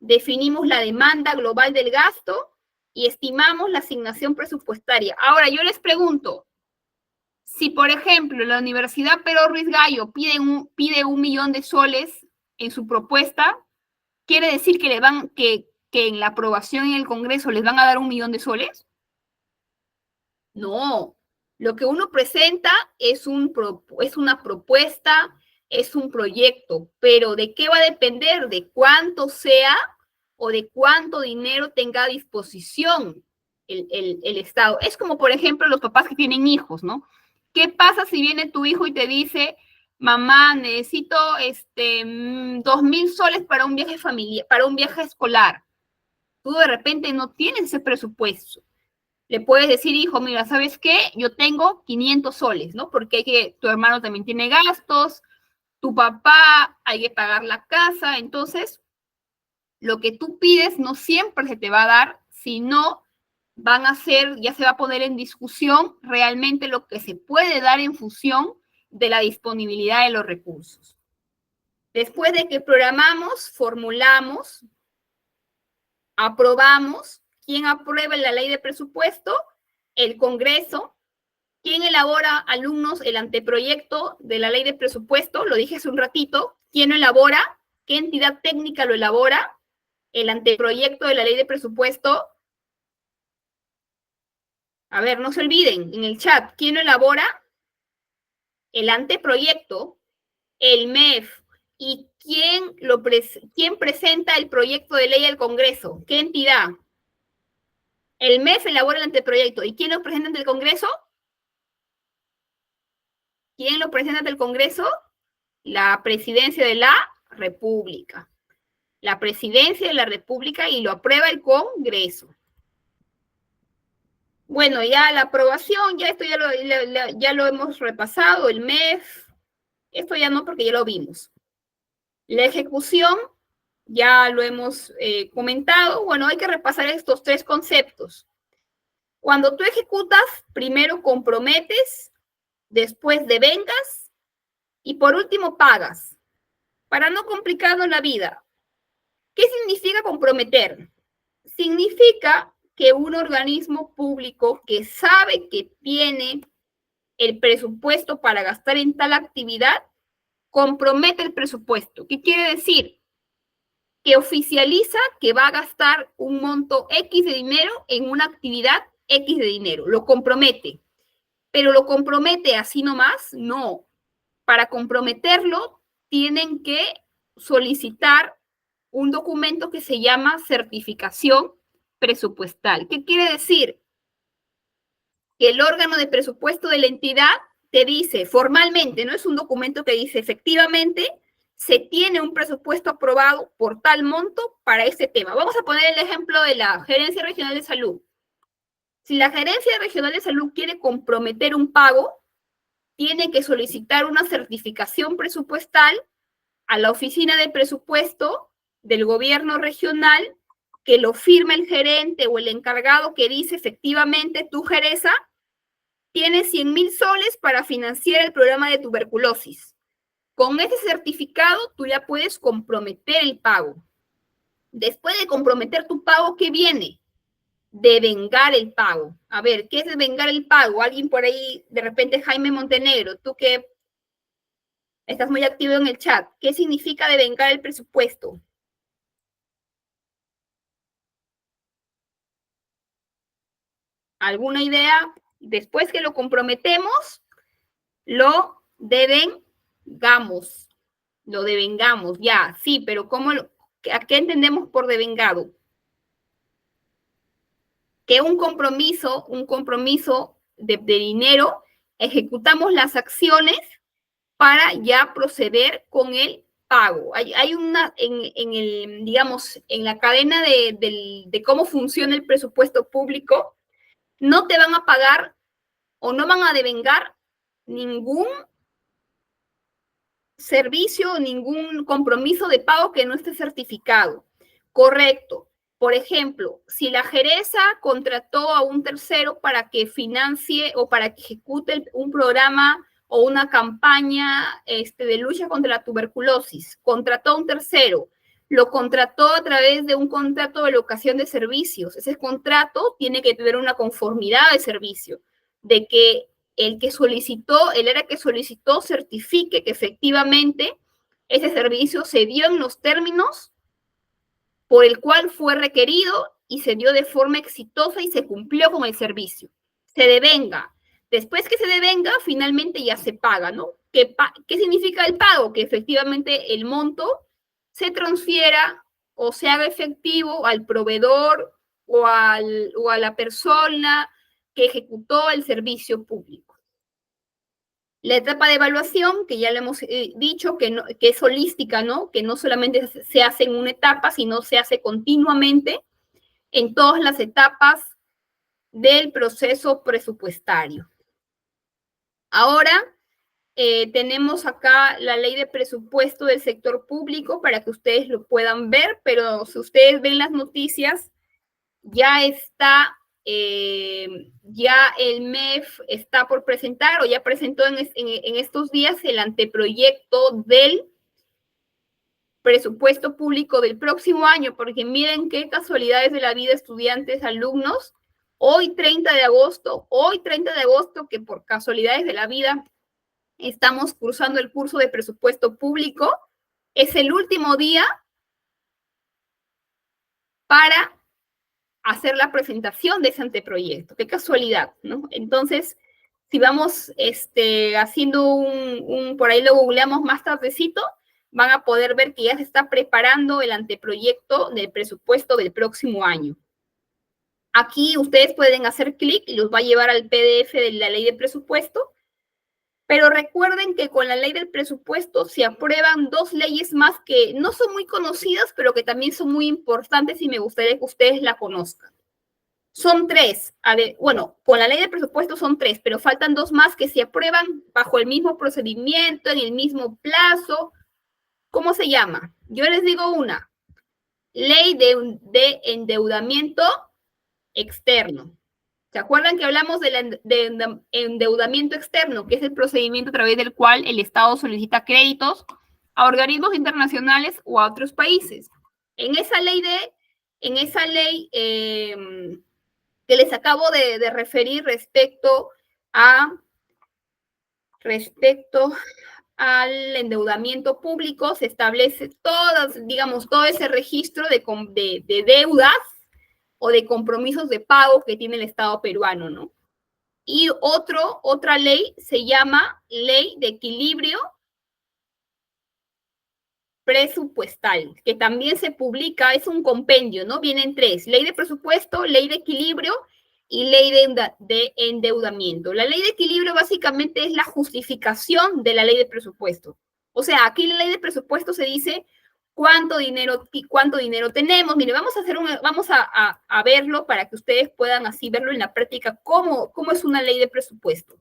definimos la demanda global del gasto y estimamos la asignación presupuestaria. Ahora, yo les pregunto, si, por ejemplo, la Universidad Perón Ruiz Gallo pide $1 millón en su propuesta, ¿quiere decir que en la aprobación en el Congreso les van a dar $1 millón? No. Lo que uno presenta es una propuesta, es un proyecto, pero ¿de qué va a depender? De cuánto sea o de cuánto dinero tenga a disposición el Estado. Es como, por ejemplo, los papás que tienen hijos, ¿no? ¿Qué pasa si viene tu hijo y te dice, mamá, necesito 2,000 soles para un viaje familiar, para un viaje escolar? Tú de repente no tienes ese presupuesto. Le puedes decir, hijo, mira, ¿sabes qué? Yo tengo 500 soles, ¿no? Porque tu hermano también tiene gastos, tu papá, hay que pagar la casa, entonces lo que tú pides no siempre se te va a dar, sino van a ser, ya se va a poner en discusión realmente lo que se puede dar en función de la disponibilidad de los recursos. Después de que programamos, formulamos, aprobamos, ¿quién aprueba la ley de presupuesto? El Congreso. ¿Quién elabora, alumnos, el anteproyecto de la ley de presupuesto? Lo dije hace un ratito. ¿Quién lo elabora? ¿Qué entidad técnica lo elabora? El anteproyecto de la ley de presupuesto. A ver, no se olviden, en el chat, ¿quién lo elabora? El anteproyecto, el MEF. ¿Y quién presenta el proyecto de ley al Congreso? ¿Qué entidad? El MEF elabora el anteproyecto. ¿Y quién lo presenta ante el Congreso? ¿Quién lo presenta ante el Congreso? La Presidencia de la República. La Presidencia de la República, y lo aprueba el Congreso. Bueno, ya la aprobación, ya esto ya lo hemos repasado, el MEF, esto ya no porque ya lo vimos. La ejecución, ya lo hemos comentado. Bueno, hay que repasar estos tres conceptos. Cuando tú ejecutas, primero comprometes, después devengas y por último pagas, para no complicarnos la vida. ¿Qué significa comprometer? Significa que un organismo público que sabe que tiene el presupuesto para gastar en tal actividad, compromete el presupuesto. ¿Qué quiere decir? Que oficializa que va a gastar un monto X de dinero en una actividad X de dinero. Lo compromete. ¿Pero lo compromete así nomás? No. Para comprometerlo, tienen que solicitar un documento que se llama certificación presupuestal. ¿Qué quiere decir? Que el órgano de presupuesto de la entidad te dice formalmente, no es un documento que dice efectivamente se tiene un presupuesto aprobado por tal monto para este tema. Vamos a poner el ejemplo de la Gerencia Regional de Salud. Si la Gerencia Regional de Salud quiere comprometer un pago, tiene que solicitar una certificación presupuestal a la oficina de presupuesto del gobierno regional, que lo firme el gerente o el encargado, que dice efectivamente tu Geresa tienes 100,000 soles para financiar el programa de tuberculosis. Con ese certificado tú ya puedes comprometer el pago. Después de comprometer tu pago, ¿qué viene? Devengar el pago. A ver, ¿qué es devengar el pago? Alguien por ahí, de repente Jaime Montenegro, tú que estás muy activo en el chat, ¿qué significa devengar el presupuesto? ¿Alguna idea? Después que lo comprometemos, lo devengamos. Lo devengamos, ya, sí, pero ¿a qué entendemos por devengado? Que un compromiso de dinero, ejecutamos las acciones para ya proceder con el pago. Hay una, digamos, en la cadena de cómo funciona el presupuesto público, no te van a pagar o no van a devengar ningún servicio, ningún compromiso de pago que no esté certificado. Correcto. Por ejemplo, si la Geresa contrató a un tercero para que financie o para que ejecute un programa o una campaña de lucha contra la tuberculosis, contrató a un tercero, lo contrató a través de un contrato de locación de servicios. Ese contrato tiene que tener una conformidad de servicio, de que el área que solicitó certifique que efectivamente ese servicio se dio en los términos por el cual fue requerido y se dio de forma exitosa y se cumplió con el servicio. Se devenga. Después que se devenga, finalmente ya se paga, ¿no? ¿Qué significa el pago? Que efectivamente el monto se transfiera o se haga efectivo al proveedor o a la persona que ejecutó el servicio público. La etapa de evaluación, que ya le hemos dicho, que es holística, ¿no? Que no solamente se hace en una etapa, sino se hace continuamente en todas las etapas del proceso presupuestario. Ahora, tenemos acá la ley de presupuesto del sector público para que ustedes lo puedan ver, pero si ustedes ven las noticias, ya está, ya el MEF está por presentar o ya presentó en estos días el anteproyecto del presupuesto público del próximo año, porque miren qué casualidades de la vida, estudiantes, alumnos, hoy 30 de agosto, que por casualidades de la vida estamos cursando el curso de presupuesto público, es el último día para hacer la presentación de ese anteproyecto. Qué casualidad, ¿no? Entonces, si vamos haciendo por ahí lo googleamos más tardecito, van a poder ver que ya se está preparando el anteproyecto del presupuesto del próximo año. Aquí ustedes pueden hacer clic y los va a llevar al PDF de la ley de presupuesto, pero recuerden que con la ley del presupuesto se aprueban dos leyes más que no son muy conocidas, pero que también son muy importantes y me gustaría que ustedes la conozcan. Son tres. Bueno, con la ley de presupuesto son tres, pero faltan dos más que se aprueban bajo el mismo procedimiento, en el mismo plazo. ¿Cómo se llama? Yo les digo una. Ley de endeudamiento externo. ¿Se acuerdan que hablamos de endeudamiento externo, que es el procedimiento a través del cual el Estado solicita créditos a organismos internacionales o a otros países? En esa ley que les acabo de referir respecto al endeudamiento público, se establece todo ese registro de deudas o de compromisos de pago que tiene el Estado peruano, ¿no? Y otra ley se llama Ley de Equilibrio Presupuestal, que también se publica, es un compendio, ¿no? Vienen tres: ley de presupuesto, ley de equilibrio y ley de endeudamiento. La ley de equilibrio básicamente es la justificación de la ley de presupuesto. O sea, aquí en la ley de presupuesto se dice cuánto dinero tenemos. Mire, vamos a verlo para que ustedes puedan así verlo en la práctica, cómo es una ley de presupuesto.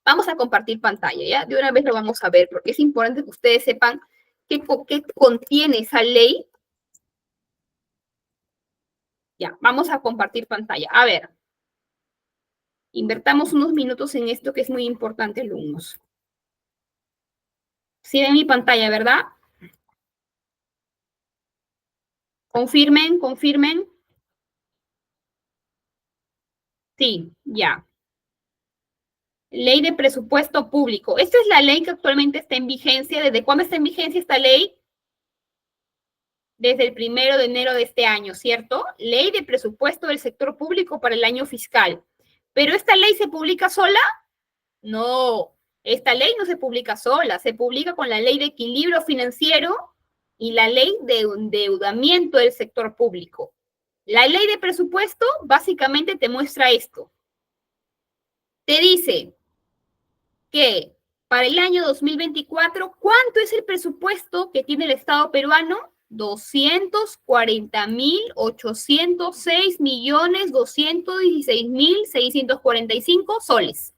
Vamos a compartir pantalla, ¿ya? De una vez lo vamos a ver, porque es importante que ustedes sepan qué contiene esa ley. Ya, vamos a compartir pantalla. A ver, invertamos unos minutos en esto que es muy importante, alumnos. Sí ven mi pantalla, ¿verdad? Confirmen. Sí, ya. Ley de presupuesto público. Esta es la ley que actualmente está en vigencia. ¿Desde cuándo está en vigencia esta ley? Desde el 1 de enero de este año, ¿cierto? Ley de presupuesto del sector público para el año fiscal. ¿Pero esta ley se publica sola? No, esta ley no se publica sola, se publica con la ley de equilibrio financiero y la ley de endeudamiento del sector público. La ley de presupuesto básicamente te muestra esto. Te dice que para el año 2024, ¿cuánto es el presupuesto que tiene el Estado peruano? 240.806.216.645 soles.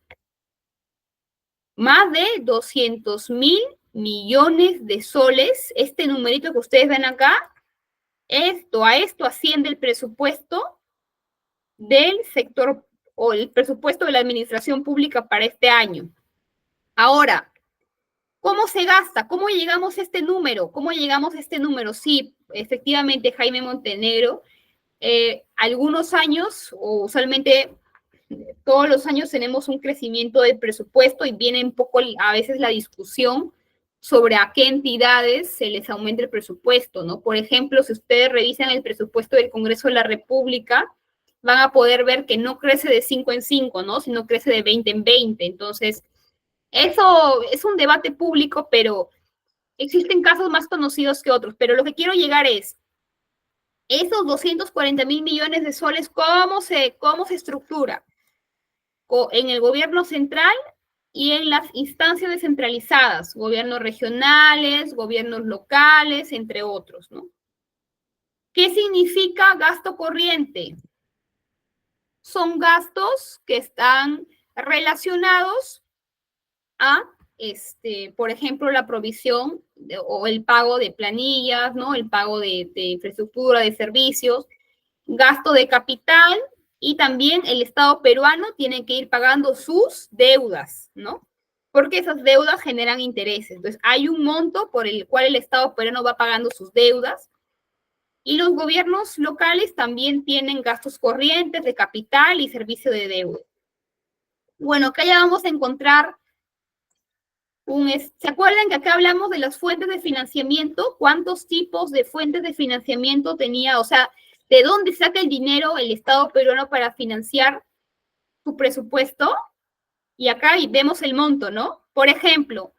Más de 200.000 millones de soles. Este numerito que ustedes ven acá, a esto asciende el presupuesto del sector o el presupuesto de la administración pública para este año. Ahora, ¿cómo se gasta? ¿Cómo llegamos a este número? Sí, efectivamente, Jaime Montenegro, algunos años, o usualmente todos los años tenemos un crecimiento del presupuesto y viene un poco a veces la discusión sobre a qué entidades se les aumenta el presupuesto, ¿no? Por ejemplo, si ustedes revisan el presupuesto del Congreso de la República, van a poder ver que no crece de 5 en 5, ¿no? Sino crece de 20 en 20. Entonces, eso es un debate público, pero existen casos más conocidos que otros. Pero lo que quiero llegar es, esos 240.000 millones de soles, ¿cómo se estructura? En el gobierno central y en las instancias descentralizadas, gobiernos regionales, gobiernos locales, entre otros, ¿no? ¿Qué significa gasto corriente? Son gastos que están relacionados a por ejemplo, la provisión o el pago de planillas, ¿no? El pago de infraestructura, de servicios, gasto de capital, y también el Estado peruano tiene que ir pagando sus deudas, ¿no? Porque esas deudas generan intereses. Entonces, hay un monto por el cual el Estado peruano va pagando sus deudas, y los gobiernos locales también tienen gastos corrientes de capital y servicio de deuda. Bueno, acá ya vamos a encontrar ¿se acuerdan que acá hablamos de las fuentes de financiamiento? ¿Cuántos tipos de fuentes de financiamiento tenía? O sea, ¿de dónde saca el dinero el Estado peruano para financiar su presupuesto? Y acá vemos el monto, ¿no? Por ejemplo,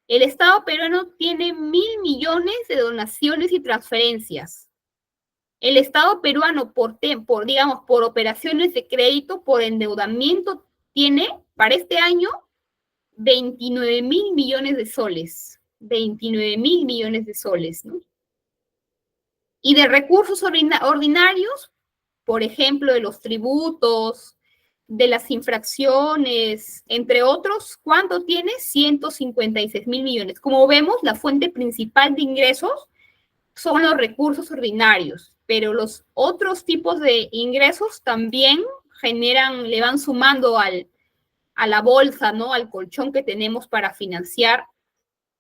el Estado peruano tiene 1.000 millones de donaciones y transferencias. El Estado peruano, digamos, por operaciones de crédito, por endeudamiento, tiene para este año 29.000 millones de soles. 29.000 millones de soles, ¿no? Y de recursos ordinarios, por ejemplo, de los tributos, de las infracciones, entre otros, ¿cuánto tiene? 156.000 millones. Como vemos, la fuente principal de ingresos son los recursos ordinarios, pero los otros tipos de ingresos también le van sumando a la bolsa, ¿no? Al colchón que tenemos para financiar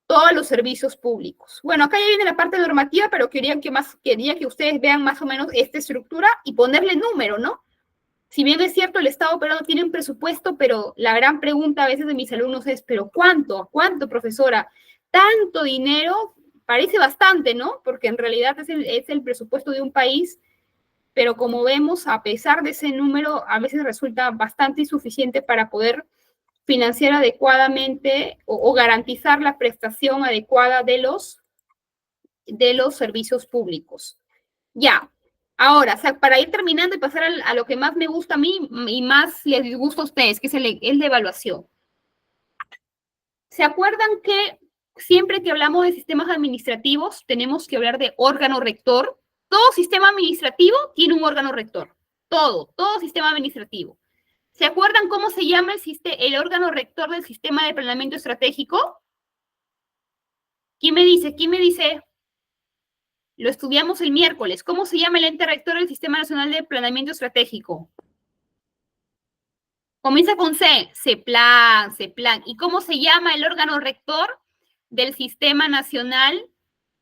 todos los servicios públicos. Bueno, acá ya viene la parte normativa, pero quería que ustedes vean más o menos esta estructura y ponerle número, ¿no? Si bien es cierto, el Estado peruano tiene un presupuesto, pero la gran pregunta a veces de mis alumnos es, ¿pero cuánto? ¿Cuánto, profesora? Tanto dinero parece bastante, ¿no? Porque en realidad es el presupuesto de un país, pero como vemos, a pesar de ese número, a veces resulta bastante insuficiente para poder financiar adecuadamente o garantizar la prestación adecuada de los servicios públicos. Ya, ahora, o sea, para ir terminando y pasar a lo que más me gusta a mí y más les disgusta a ustedes, que es el de evaluación. ¿Se acuerdan que siempre que hablamos de sistemas administrativos tenemos que hablar de órgano rector? Todo sistema administrativo tiene un órgano rector. Todo sistema administrativo. ¿Se acuerdan cómo se llama el órgano rector del sistema de planeamiento estratégico? ¿Quién me dice? Lo estudiamos el miércoles. ¿Cómo se llama el ente rector del Sistema Nacional de Planeamiento Estratégico? Comienza con C. CEPLAN. ¿Y cómo se llama el órgano rector del Sistema Nacional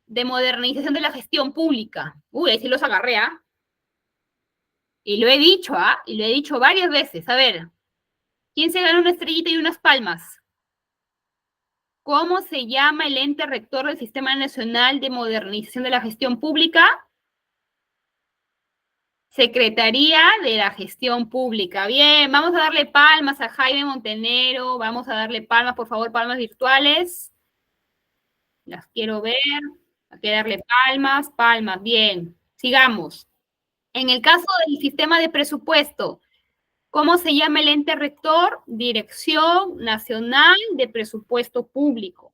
de Modernización de la Gestión Pública? Uy, ahí sí los agarré, ¿ah? Y lo he dicho, ¿ah? Y lo he dicho varias veces. A ver, ¿quién se gana una estrellita y unas palmas? ¿Cómo se llama el ente rector del Sistema Nacional de Modernización de la Gestión Pública? Secretaría de la Gestión Pública. Bien, vamos a darle palmas a Jaime Montenegro. Vamos a darle palmas, por favor, palmas virtuales. Las quiero ver. Hay que darle palmas. Bien, sigamos. En el caso del sistema de presupuesto, ¿cómo se llama el ente rector? Dirección Nacional de Presupuesto Público.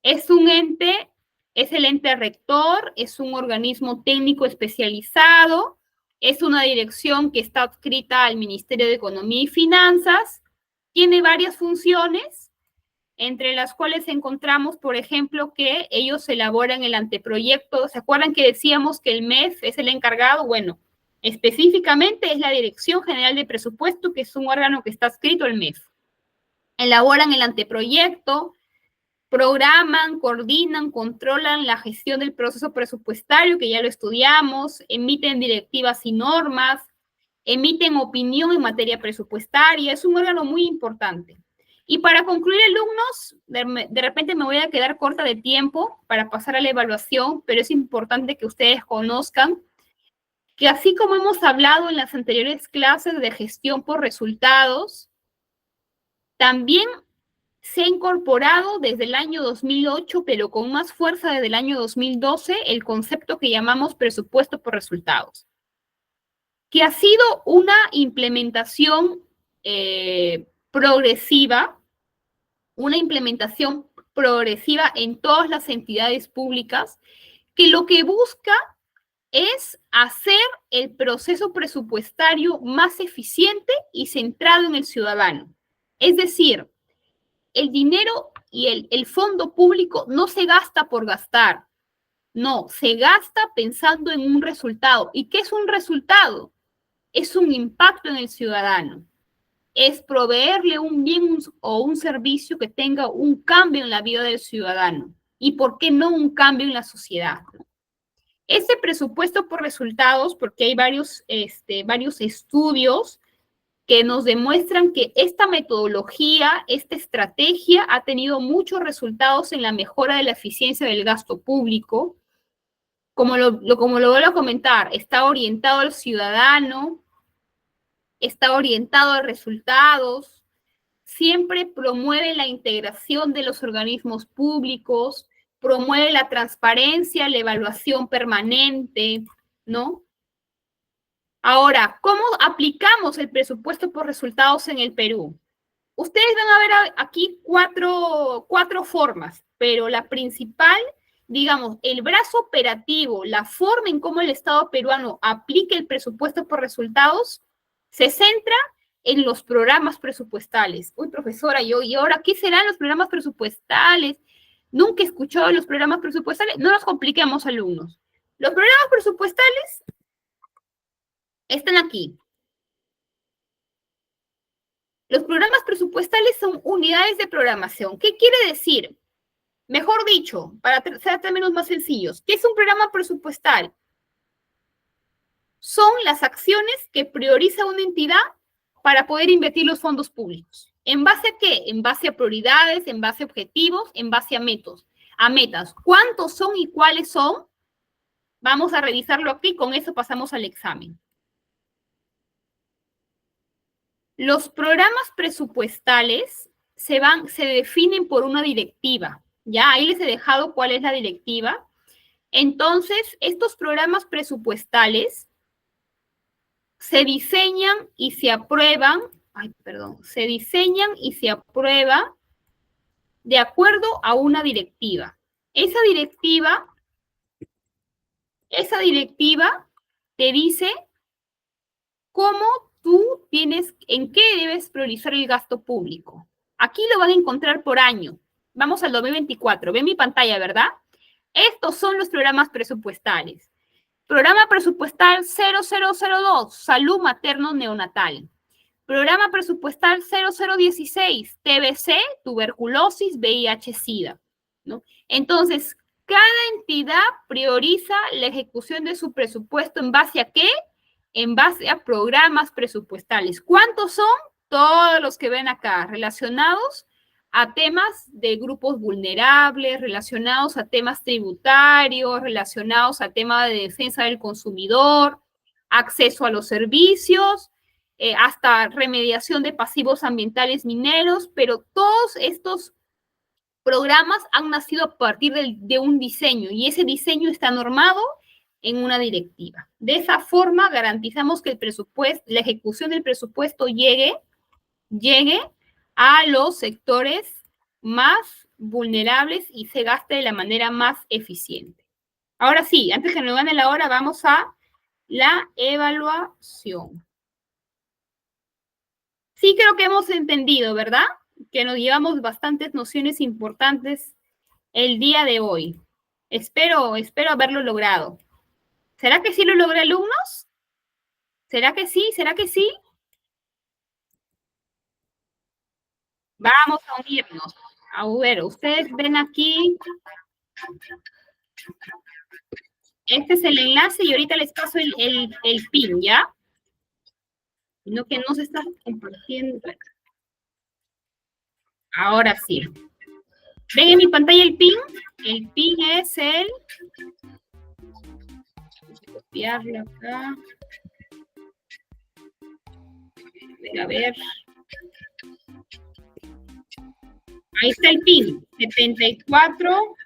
Es el ente rector, es un organismo técnico especializado, es una dirección que está adscrita al Ministerio de Economía y Finanzas, tiene varias funciones, entre las cuales encontramos, por ejemplo, que ellos elaboran el anteproyecto. ¿Se acuerdan que decíamos que el MEF es el encargado? Bueno, específicamente es la Dirección General de Presupuesto, que es un órgano que está adscrito al MEF. Elaboran el anteproyecto, programan, coordinan, controlan la gestión del proceso presupuestario, que ya lo estudiamos, emiten directivas y normas, emiten opinión en materia presupuestaria. Es un órgano muy importante. Y para concluir, alumnos, de repente me voy a quedar corta de tiempo para pasar a la evaluación, pero es importante que ustedes conozcan que así como hemos hablado en las anteriores clases de gestión por resultados, también se ha incorporado desde el año 2008, pero con más fuerza desde el año 2012, el concepto que llamamos presupuesto por resultados, que ha sido una implementación progresiva en todas las entidades públicas, que lo que busca es hacer el proceso presupuestario más eficiente y centrado en el ciudadano. Es decir, el dinero y el fondo público no se gasta por gastar. No, se gasta pensando en un resultado. ¿Y qué es un resultado? Es un impacto en el ciudadano. Es proveerle un bien o un servicio que tenga un cambio en la vida del ciudadano. ¿Y por qué no un cambio en la sociedad? Este presupuesto por resultados, porque hay varios estudios que nos demuestran que esta metodología, esta estrategia ha tenido muchos resultados en la mejora de la eficiencia del gasto público. Como lo vuelvo a comentar, está orientado al ciudadano, está orientado a resultados, siempre promueve la integración de los organismos públicos, promueve la transparencia, la evaluación permanente, ¿no? Ahora, ¿cómo aplicamos el presupuesto por resultados en el Perú? Ustedes van a ver aquí cuatro formas, pero la principal, digamos, el brazo operativo, la forma en cómo el Estado peruano aplica el presupuesto por resultados, se centra en los programas presupuestales. Uy, profesora, ¿y ahora qué serán los programas presupuestales? Nunca he escuchado de los programas presupuestales. No nos compliquemos, alumnos. Los programas presupuestales están aquí. Los programas presupuestales son unidades de programación. ¿Qué quiere decir? Mejor dicho, para ser términos más sencillos, ¿qué es un programa presupuestal? Son las acciones que prioriza una entidad para poder invertir los fondos públicos. ¿En base a qué? En base a prioridades, en base a objetivos, en base a metas. ¿Cuántos son y cuáles son? Vamos a revisarlo aquí, con eso pasamos al examen. Los programas presupuestales se definen por una directiva. Ya, ahí les he dejado cuál es la directiva. Entonces, estos programas presupuestales se diseñan y se aprueban, se diseñan y se aprueba de acuerdo a una directiva. Esa directiva te dice cómo tú en qué debes priorizar el gasto público. Aquí lo van a encontrar por año. Vamos al 2024. Ven mi pantalla, ¿verdad? Estos son los programas presupuestales. Programa presupuestal 0002, salud materno-neonatal. Programa presupuestal 0016, TBC, tuberculosis, VIH-Sida, ¿no? Entonces, cada entidad prioriza la ejecución de su presupuesto ¿en base a qué? En base a programas presupuestales. ¿Cuántos son? Todos los que ven acá, relacionados a temas de grupos vulnerables, relacionados a temas tributarios, relacionados a temas de defensa del consumidor, acceso a los servicios, hasta remediación de pasivos ambientales mineros, pero todos estos programas han nacido a partir de un diseño y ese diseño está normado en una directiva. De esa forma garantizamos que la ejecución del presupuesto llegue a los sectores más vulnerables y se gaste de la manera más eficiente. Ahora sí, antes que nos gane la hora, vamos a la evaluación. Sí creo que hemos entendido, ¿verdad? Que nos llevamos bastantes nociones importantes el día de hoy. Espero haberlo logrado. ¿Será que sí lo logré, alumnos? ¿Será que sí? ¿Será que sí? Vamos a unirnos. A ver, ustedes ven aquí. Este es el enlace y ahorita les paso el pin, ¿ya? No, que no se está compartiendo. Ahora sí. ¿Ven en mi pantalla el pin? El pin es el... Vamos a copiarlo acá. A ver. Ahí está el pin. 74.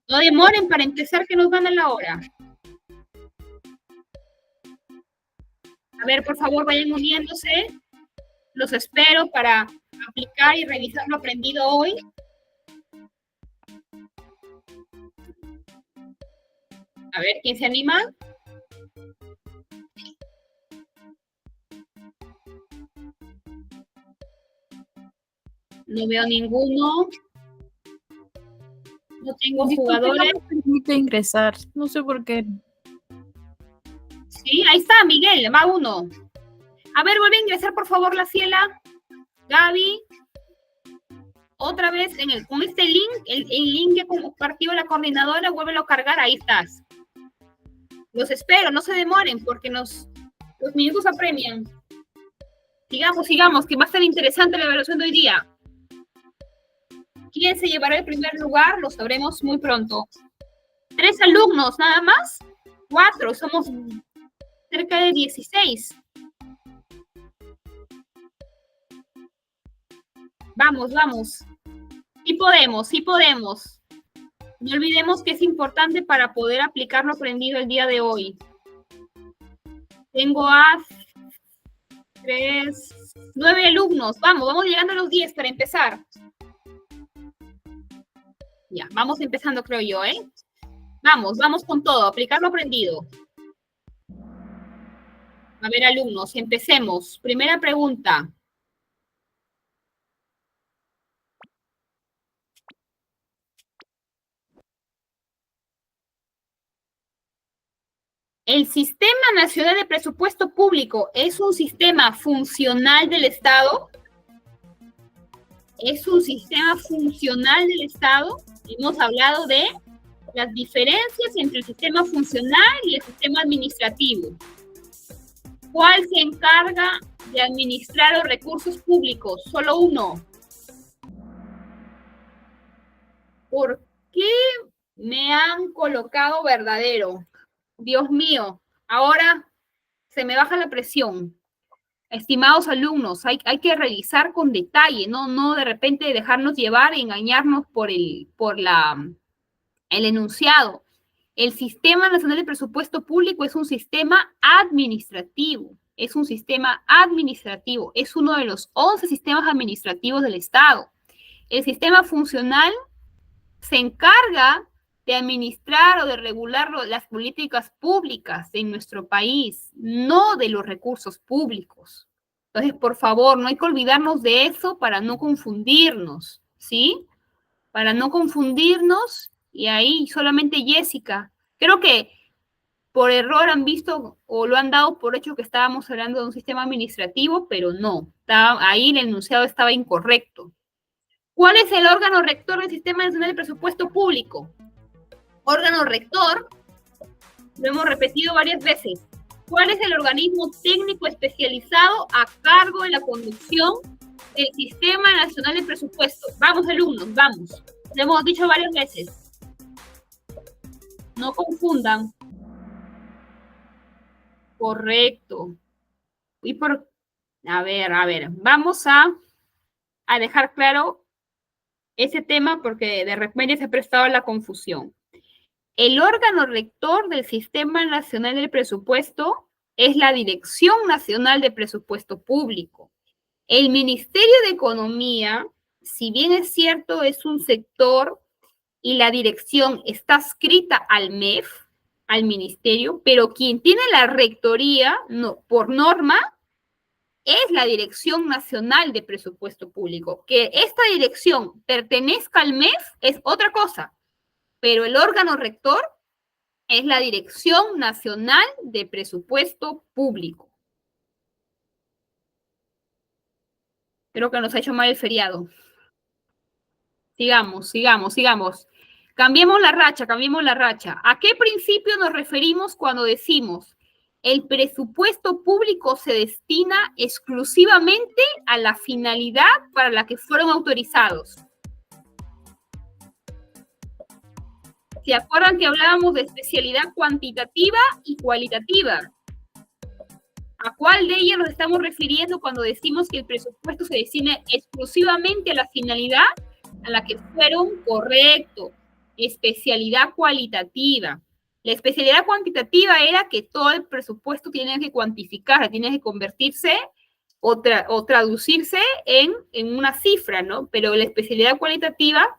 No demoren para empezar, que nos van a la hora. A ver, por favor, vayan uniéndose. Los espero para aplicar y revisar lo aprendido hoy. A ver, ¿quién se anima? No veo ninguno. No tengo Disculpe, jugadores. no me permite ingresar. No sé por qué. Sí, ahí está, Miguel, va uno. A ver, vuelve a ingresar, por favor, la Ciela. Gaby. Otra vez con este link, el link que compartió la coordinadora, vuélvelo a cargar, ahí estás. Los espero, no se demoren, porque los minutos apremian. Sigamos, que va a ser interesante la evaluación de hoy día. ¿Quién se llevará el primer lugar? Lo sabremos muy pronto. 3 alumnos, nada más. 4, somos cerca de 16. Vamos. Sí podemos. No olvidemos que es importante para poder aplicar lo aprendido el día de hoy. Tengo a 9 alumnos. Vamos llegando a los 10 para empezar. Ya, vamos empezando, creo yo, ¿eh? Vamos con todo, aplicar lo aprendido. A ver, alumnos, empecemos. Primera pregunta. ¿El Sistema Nacional de Presupuesto Público es un sistema funcional del Estado? ¿Es un sistema funcional del Estado? Hemos hablado de las diferencias entre el sistema funcional y el sistema administrativo. ¿Cuál se encarga de administrar los recursos públicos? Solo uno. ¿Por qué me han colocado verdadero? Dios mío, ahora se me baja la presión. Estimados alumnos, hay que revisar con detalle, no de repente dejarnos llevar, engañarnos por el enunciado. El Sistema Nacional de Presupuesto Público es un sistema administrativo, es uno de los 11 sistemas administrativos del Estado. El sistema funcional se encarga de administrar o de regular las políticas públicas en nuestro país, no de los recursos públicos. Entonces, por favor, no hay que olvidarnos de eso para no confundirnos, ¿sí? Para no confundirnos, y ahí solamente Jessica. Creo que por error han visto o lo han dado por hecho que estábamos hablando de un sistema administrativo, pero no, ahí el enunciado estaba incorrecto. ¿Cuál es el órgano rector del Sistema Nacional de Presupuesto Público? Órgano rector, lo hemos repetido varias veces. ¿Cuál es el organismo técnico especializado a cargo de la conducción del Sistema Nacional de Presupuesto? Vamos, alumnos, vamos. Lo hemos dicho varias veces. No confundan. Correcto. A ver, vamos a dejar claro ese tema porque de repente se ha prestado a la confusión. El órgano rector del Sistema Nacional del Presupuesto es la Dirección Nacional de Presupuesto Público. El Ministerio de Economía, si bien es cierto, es un sector y la dirección está adscrita al MEF, al ministerio, pero quien tiene la rectoría, por norma, es la Dirección Nacional de Presupuesto Público. Que esta dirección pertenezca al MEF es otra cosa, pero el órgano rector es la Dirección Nacional de Presupuesto Público. Creo que nos ha hecho mal el feriado. Sigamos. Cambiemos la racha. ¿A qué principio nos referimos cuando decimos el presupuesto público se destina exclusivamente a la finalidad para la que fueron autorizados? ¿Se acuerdan que hablábamos de especialidad cuantitativa y cualitativa? ¿A cuál de ellas nos estamos refiriendo cuando decimos que el presupuesto se destina exclusivamente a la finalidad a la que fueron? Correcto? Especialidad cualitativa. La especialidad cuantitativa era que todo el presupuesto tiene que cuantificar, tiene que convertirse o traducirse en una cifra, ¿no? Pero la especialidad cualitativa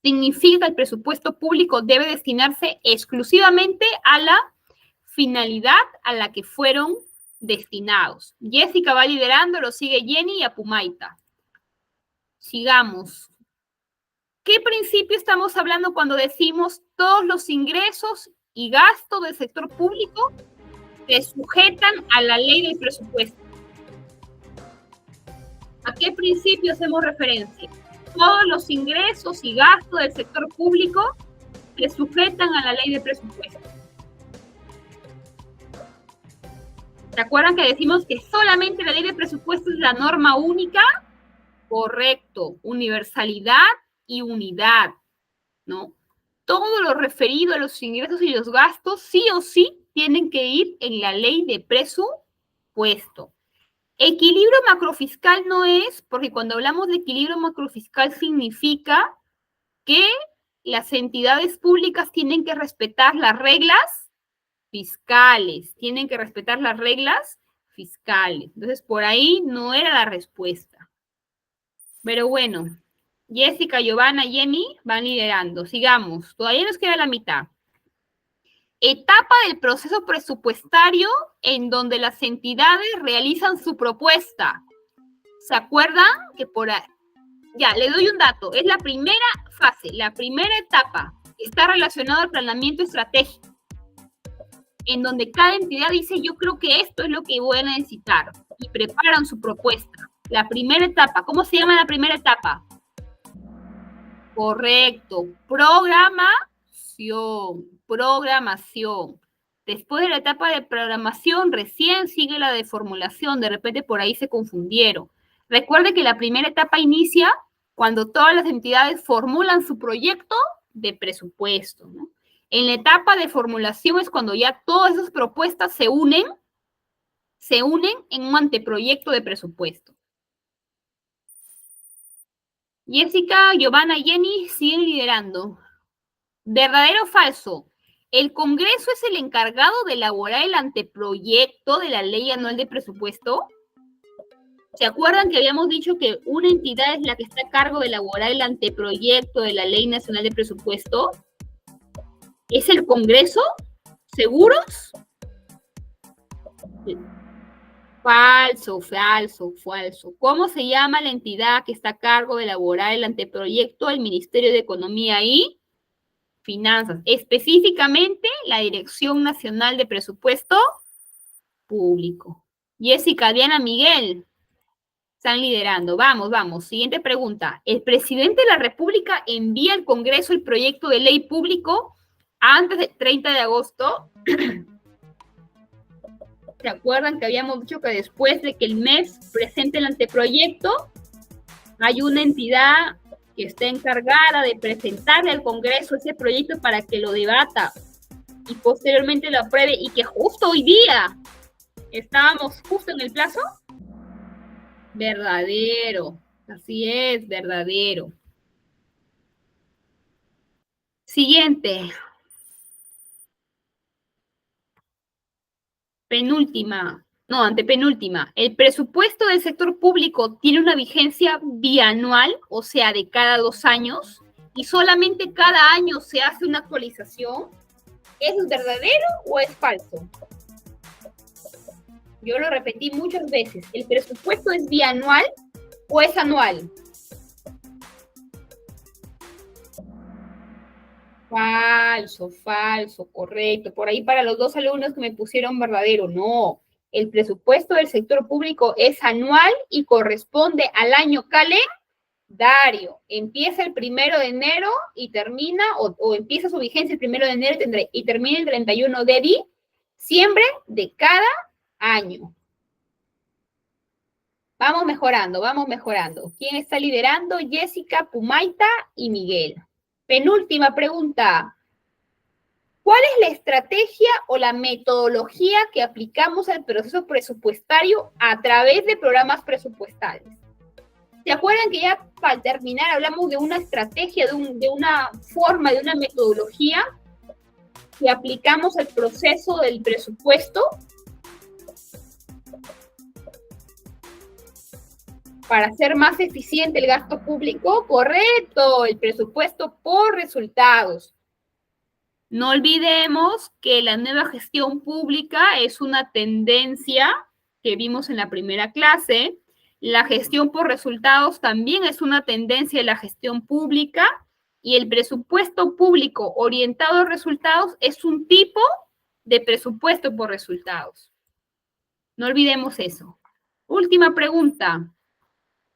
significa que el presupuesto público debe destinarse exclusivamente a la finalidad a la que fueron destinados. Jessica va liderando, lo sigue Jenny y Apumaita. Sigamos. ¿Qué principio estamos hablando cuando decimos todos los ingresos y gastos del sector público se sujetan a la ley del presupuesto? ¿A qué principio hacemos referencia? Todos los ingresos y gastos del sector público se sujetan a la ley de presupuesto. ¿Se acuerdan que decimos que solamente la ley de presupuesto es la norma única? Correcto, universalidad y unidad, ¿no? Todo lo referido a los ingresos y los gastos sí o sí tienen que ir en la ley de presupuesto. Equilibrio macrofiscal no es, porque cuando hablamos de equilibrio macrofiscal significa que las entidades públicas tienen que respetar las reglas fiscales, tienen que respetar las reglas fiscales. Entonces, por ahí no era la respuesta. Pero bueno, Jessica, Giovanna, Jenny van liderando. Sigamos, todavía nos queda la mitad. Etapa del proceso presupuestario en donde las entidades realizan su propuesta. ¿Se acuerdan? Que por ahí... Ya, le doy un dato. Es la primera fase, la primera etapa. Está relacionado al planeamiento estratégico, en donde cada entidad dice, yo creo que esto es lo que voy a necesitar, y preparan su propuesta. La primera etapa, ¿cómo se llama la primera etapa? Correcto, programación. Después de la etapa de programación, recién sigue la de formulación, de repente por ahí se confundieron. Recuerde que la primera etapa inicia cuando todas las entidades formulan su proyecto de presupuesto, ¿no? En la etapa de formulación es cuando ya todas esas propuestas se unen en un anteproyecto de presupuesto. Jessica, Giovanna, Jenny siguen liderando. ¿Verdadero o falso? ¿El Congreso es el encargado de elaborar el anteproyecto de la ley anual de presupuesto? ¿Se acuerdan que habíamos dicho que una entidad es la que está a cargo de elaborar el anteproyecto de la Ley Nacional de Presupuesto? ¿Es el Congreso? ¿Seguros? Falso. ¿Cómo se llama la entidad que está a cargo de elaborar el anteproyecto? El Ministerio de Economía y Finanzas. Específicamente, la Dirección Nacional de Presupuesto Público. Jessica, Diana, Miguel, están liderando. Vamos. Siguiente pregunta. ¿El presidente de la República envía al Congreso el proyecto de ley público antes del 30 de agosto? ¿Se acuerdan que habíamos dicho que después de que el MES presente el anteproyecto, hay una entidad que está encargada de presentarle al Congreso ese proyecto para que lo debata y posteriormente lo apruebe, y que justo hoy día estábamos justo en el plazo? Verdadero, así es, verdadero. Siguiente. Antepenúltima. ¿El presupuesto del sector público tiene una vigencia bianual, o sea, de cada 2 años, y solamente cada año se hace una actualización? ¿Es verdadero o es falso? Yo lo repetí muchas veces. ¿El presupuesto es bianual o es anual? Falso, correcto. Por ahí para los 2 alumnos que me pusieron verdadero, no. El presupuesto del sector público es anual y corresponde al año calendario. Empieza el 1 de enero y termina, o empieza su vigencia el 1 de enero y termina el 31 de diciembre de cada año. Vamos mejorando. ¿Quién está liderando? Jessica, Pumaita y Miguel. Penúltima pregunta. ¿Cuál es la estrategia o la metodología que aplicamos al proceso presupuestario a través de programas presupuestales? ¿Se acuerdan que ya para terminar hablamos de una estrategia, de una forma, de una metodología que aplicamos al proceso del presupuesto para hacer más eficiente el gasto público? Correcto, el presupuesto por resultados. No olvidemos que la nueva gestión pública es una tendencia que vimos en la primera clase, La gestión por resultados también es una tendencia de la gestión pública y el presupuesto público orientado a resultados es un tipo de presupuesto por resultados. No olvidemos eso. Última pregunta.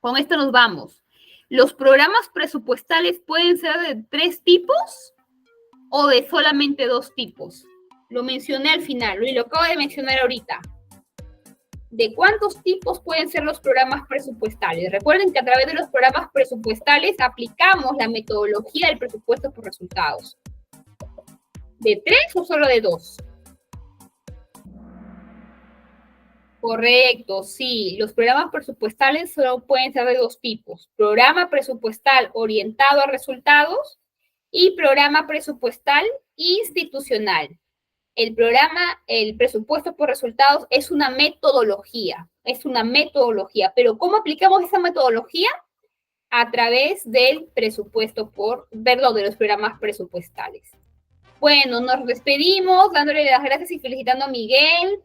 Con esto nos vamos. ¿Los programas presupuestales pueden ser de 3 tipos o de solamente 2 tipos? Lo mencioné al final y lo acabo de mencionar ahorita. ¿De cuántos tipos pueden ser los programas presupuestales? Recuerden que a través de los programas presupuestales aplicamos la metodología del presupuesto por resultados. ¿De 3 o solo de 2? Correcto, sí. Los programas presupuestales solo pueden ser de 2 tipos. Programa presupuestal orientado a resultados y programa presupuestal institucional. El presupuesto por resultados es una metodología, pero ¿cómo aplicamos esa metodología? A través del de los programas presupuestales. Bueno, nos despedimos dándole las gracias y felicitando a Miguel,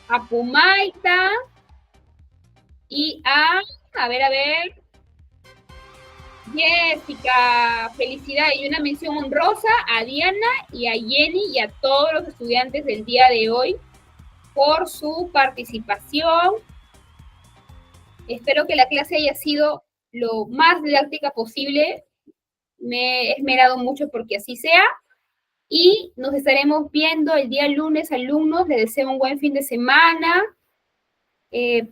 a Pumaita y a ver, Jessica, felicidades y una mención honrosa a Diana y a Jenny y a todos los estudiantes del día de hoy por su participación. Espero que la clase haya sido lo más didáctica posible. Me he esmerado mucho porque así sea. Y nos estaremos viendo el día lunes, alumnos. Les deseo un buen fin de semana.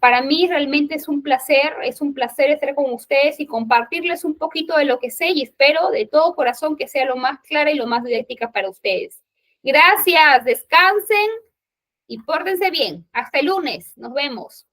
Para mí realmente es un placer estar con ustedes y compartirles un poquito de lo que sé y espero de todo corazón que sea lo más clara y lo más didáctica para ustedes. Gracias, descansen y pórtense bien. Hasta el lunes, nos vemos.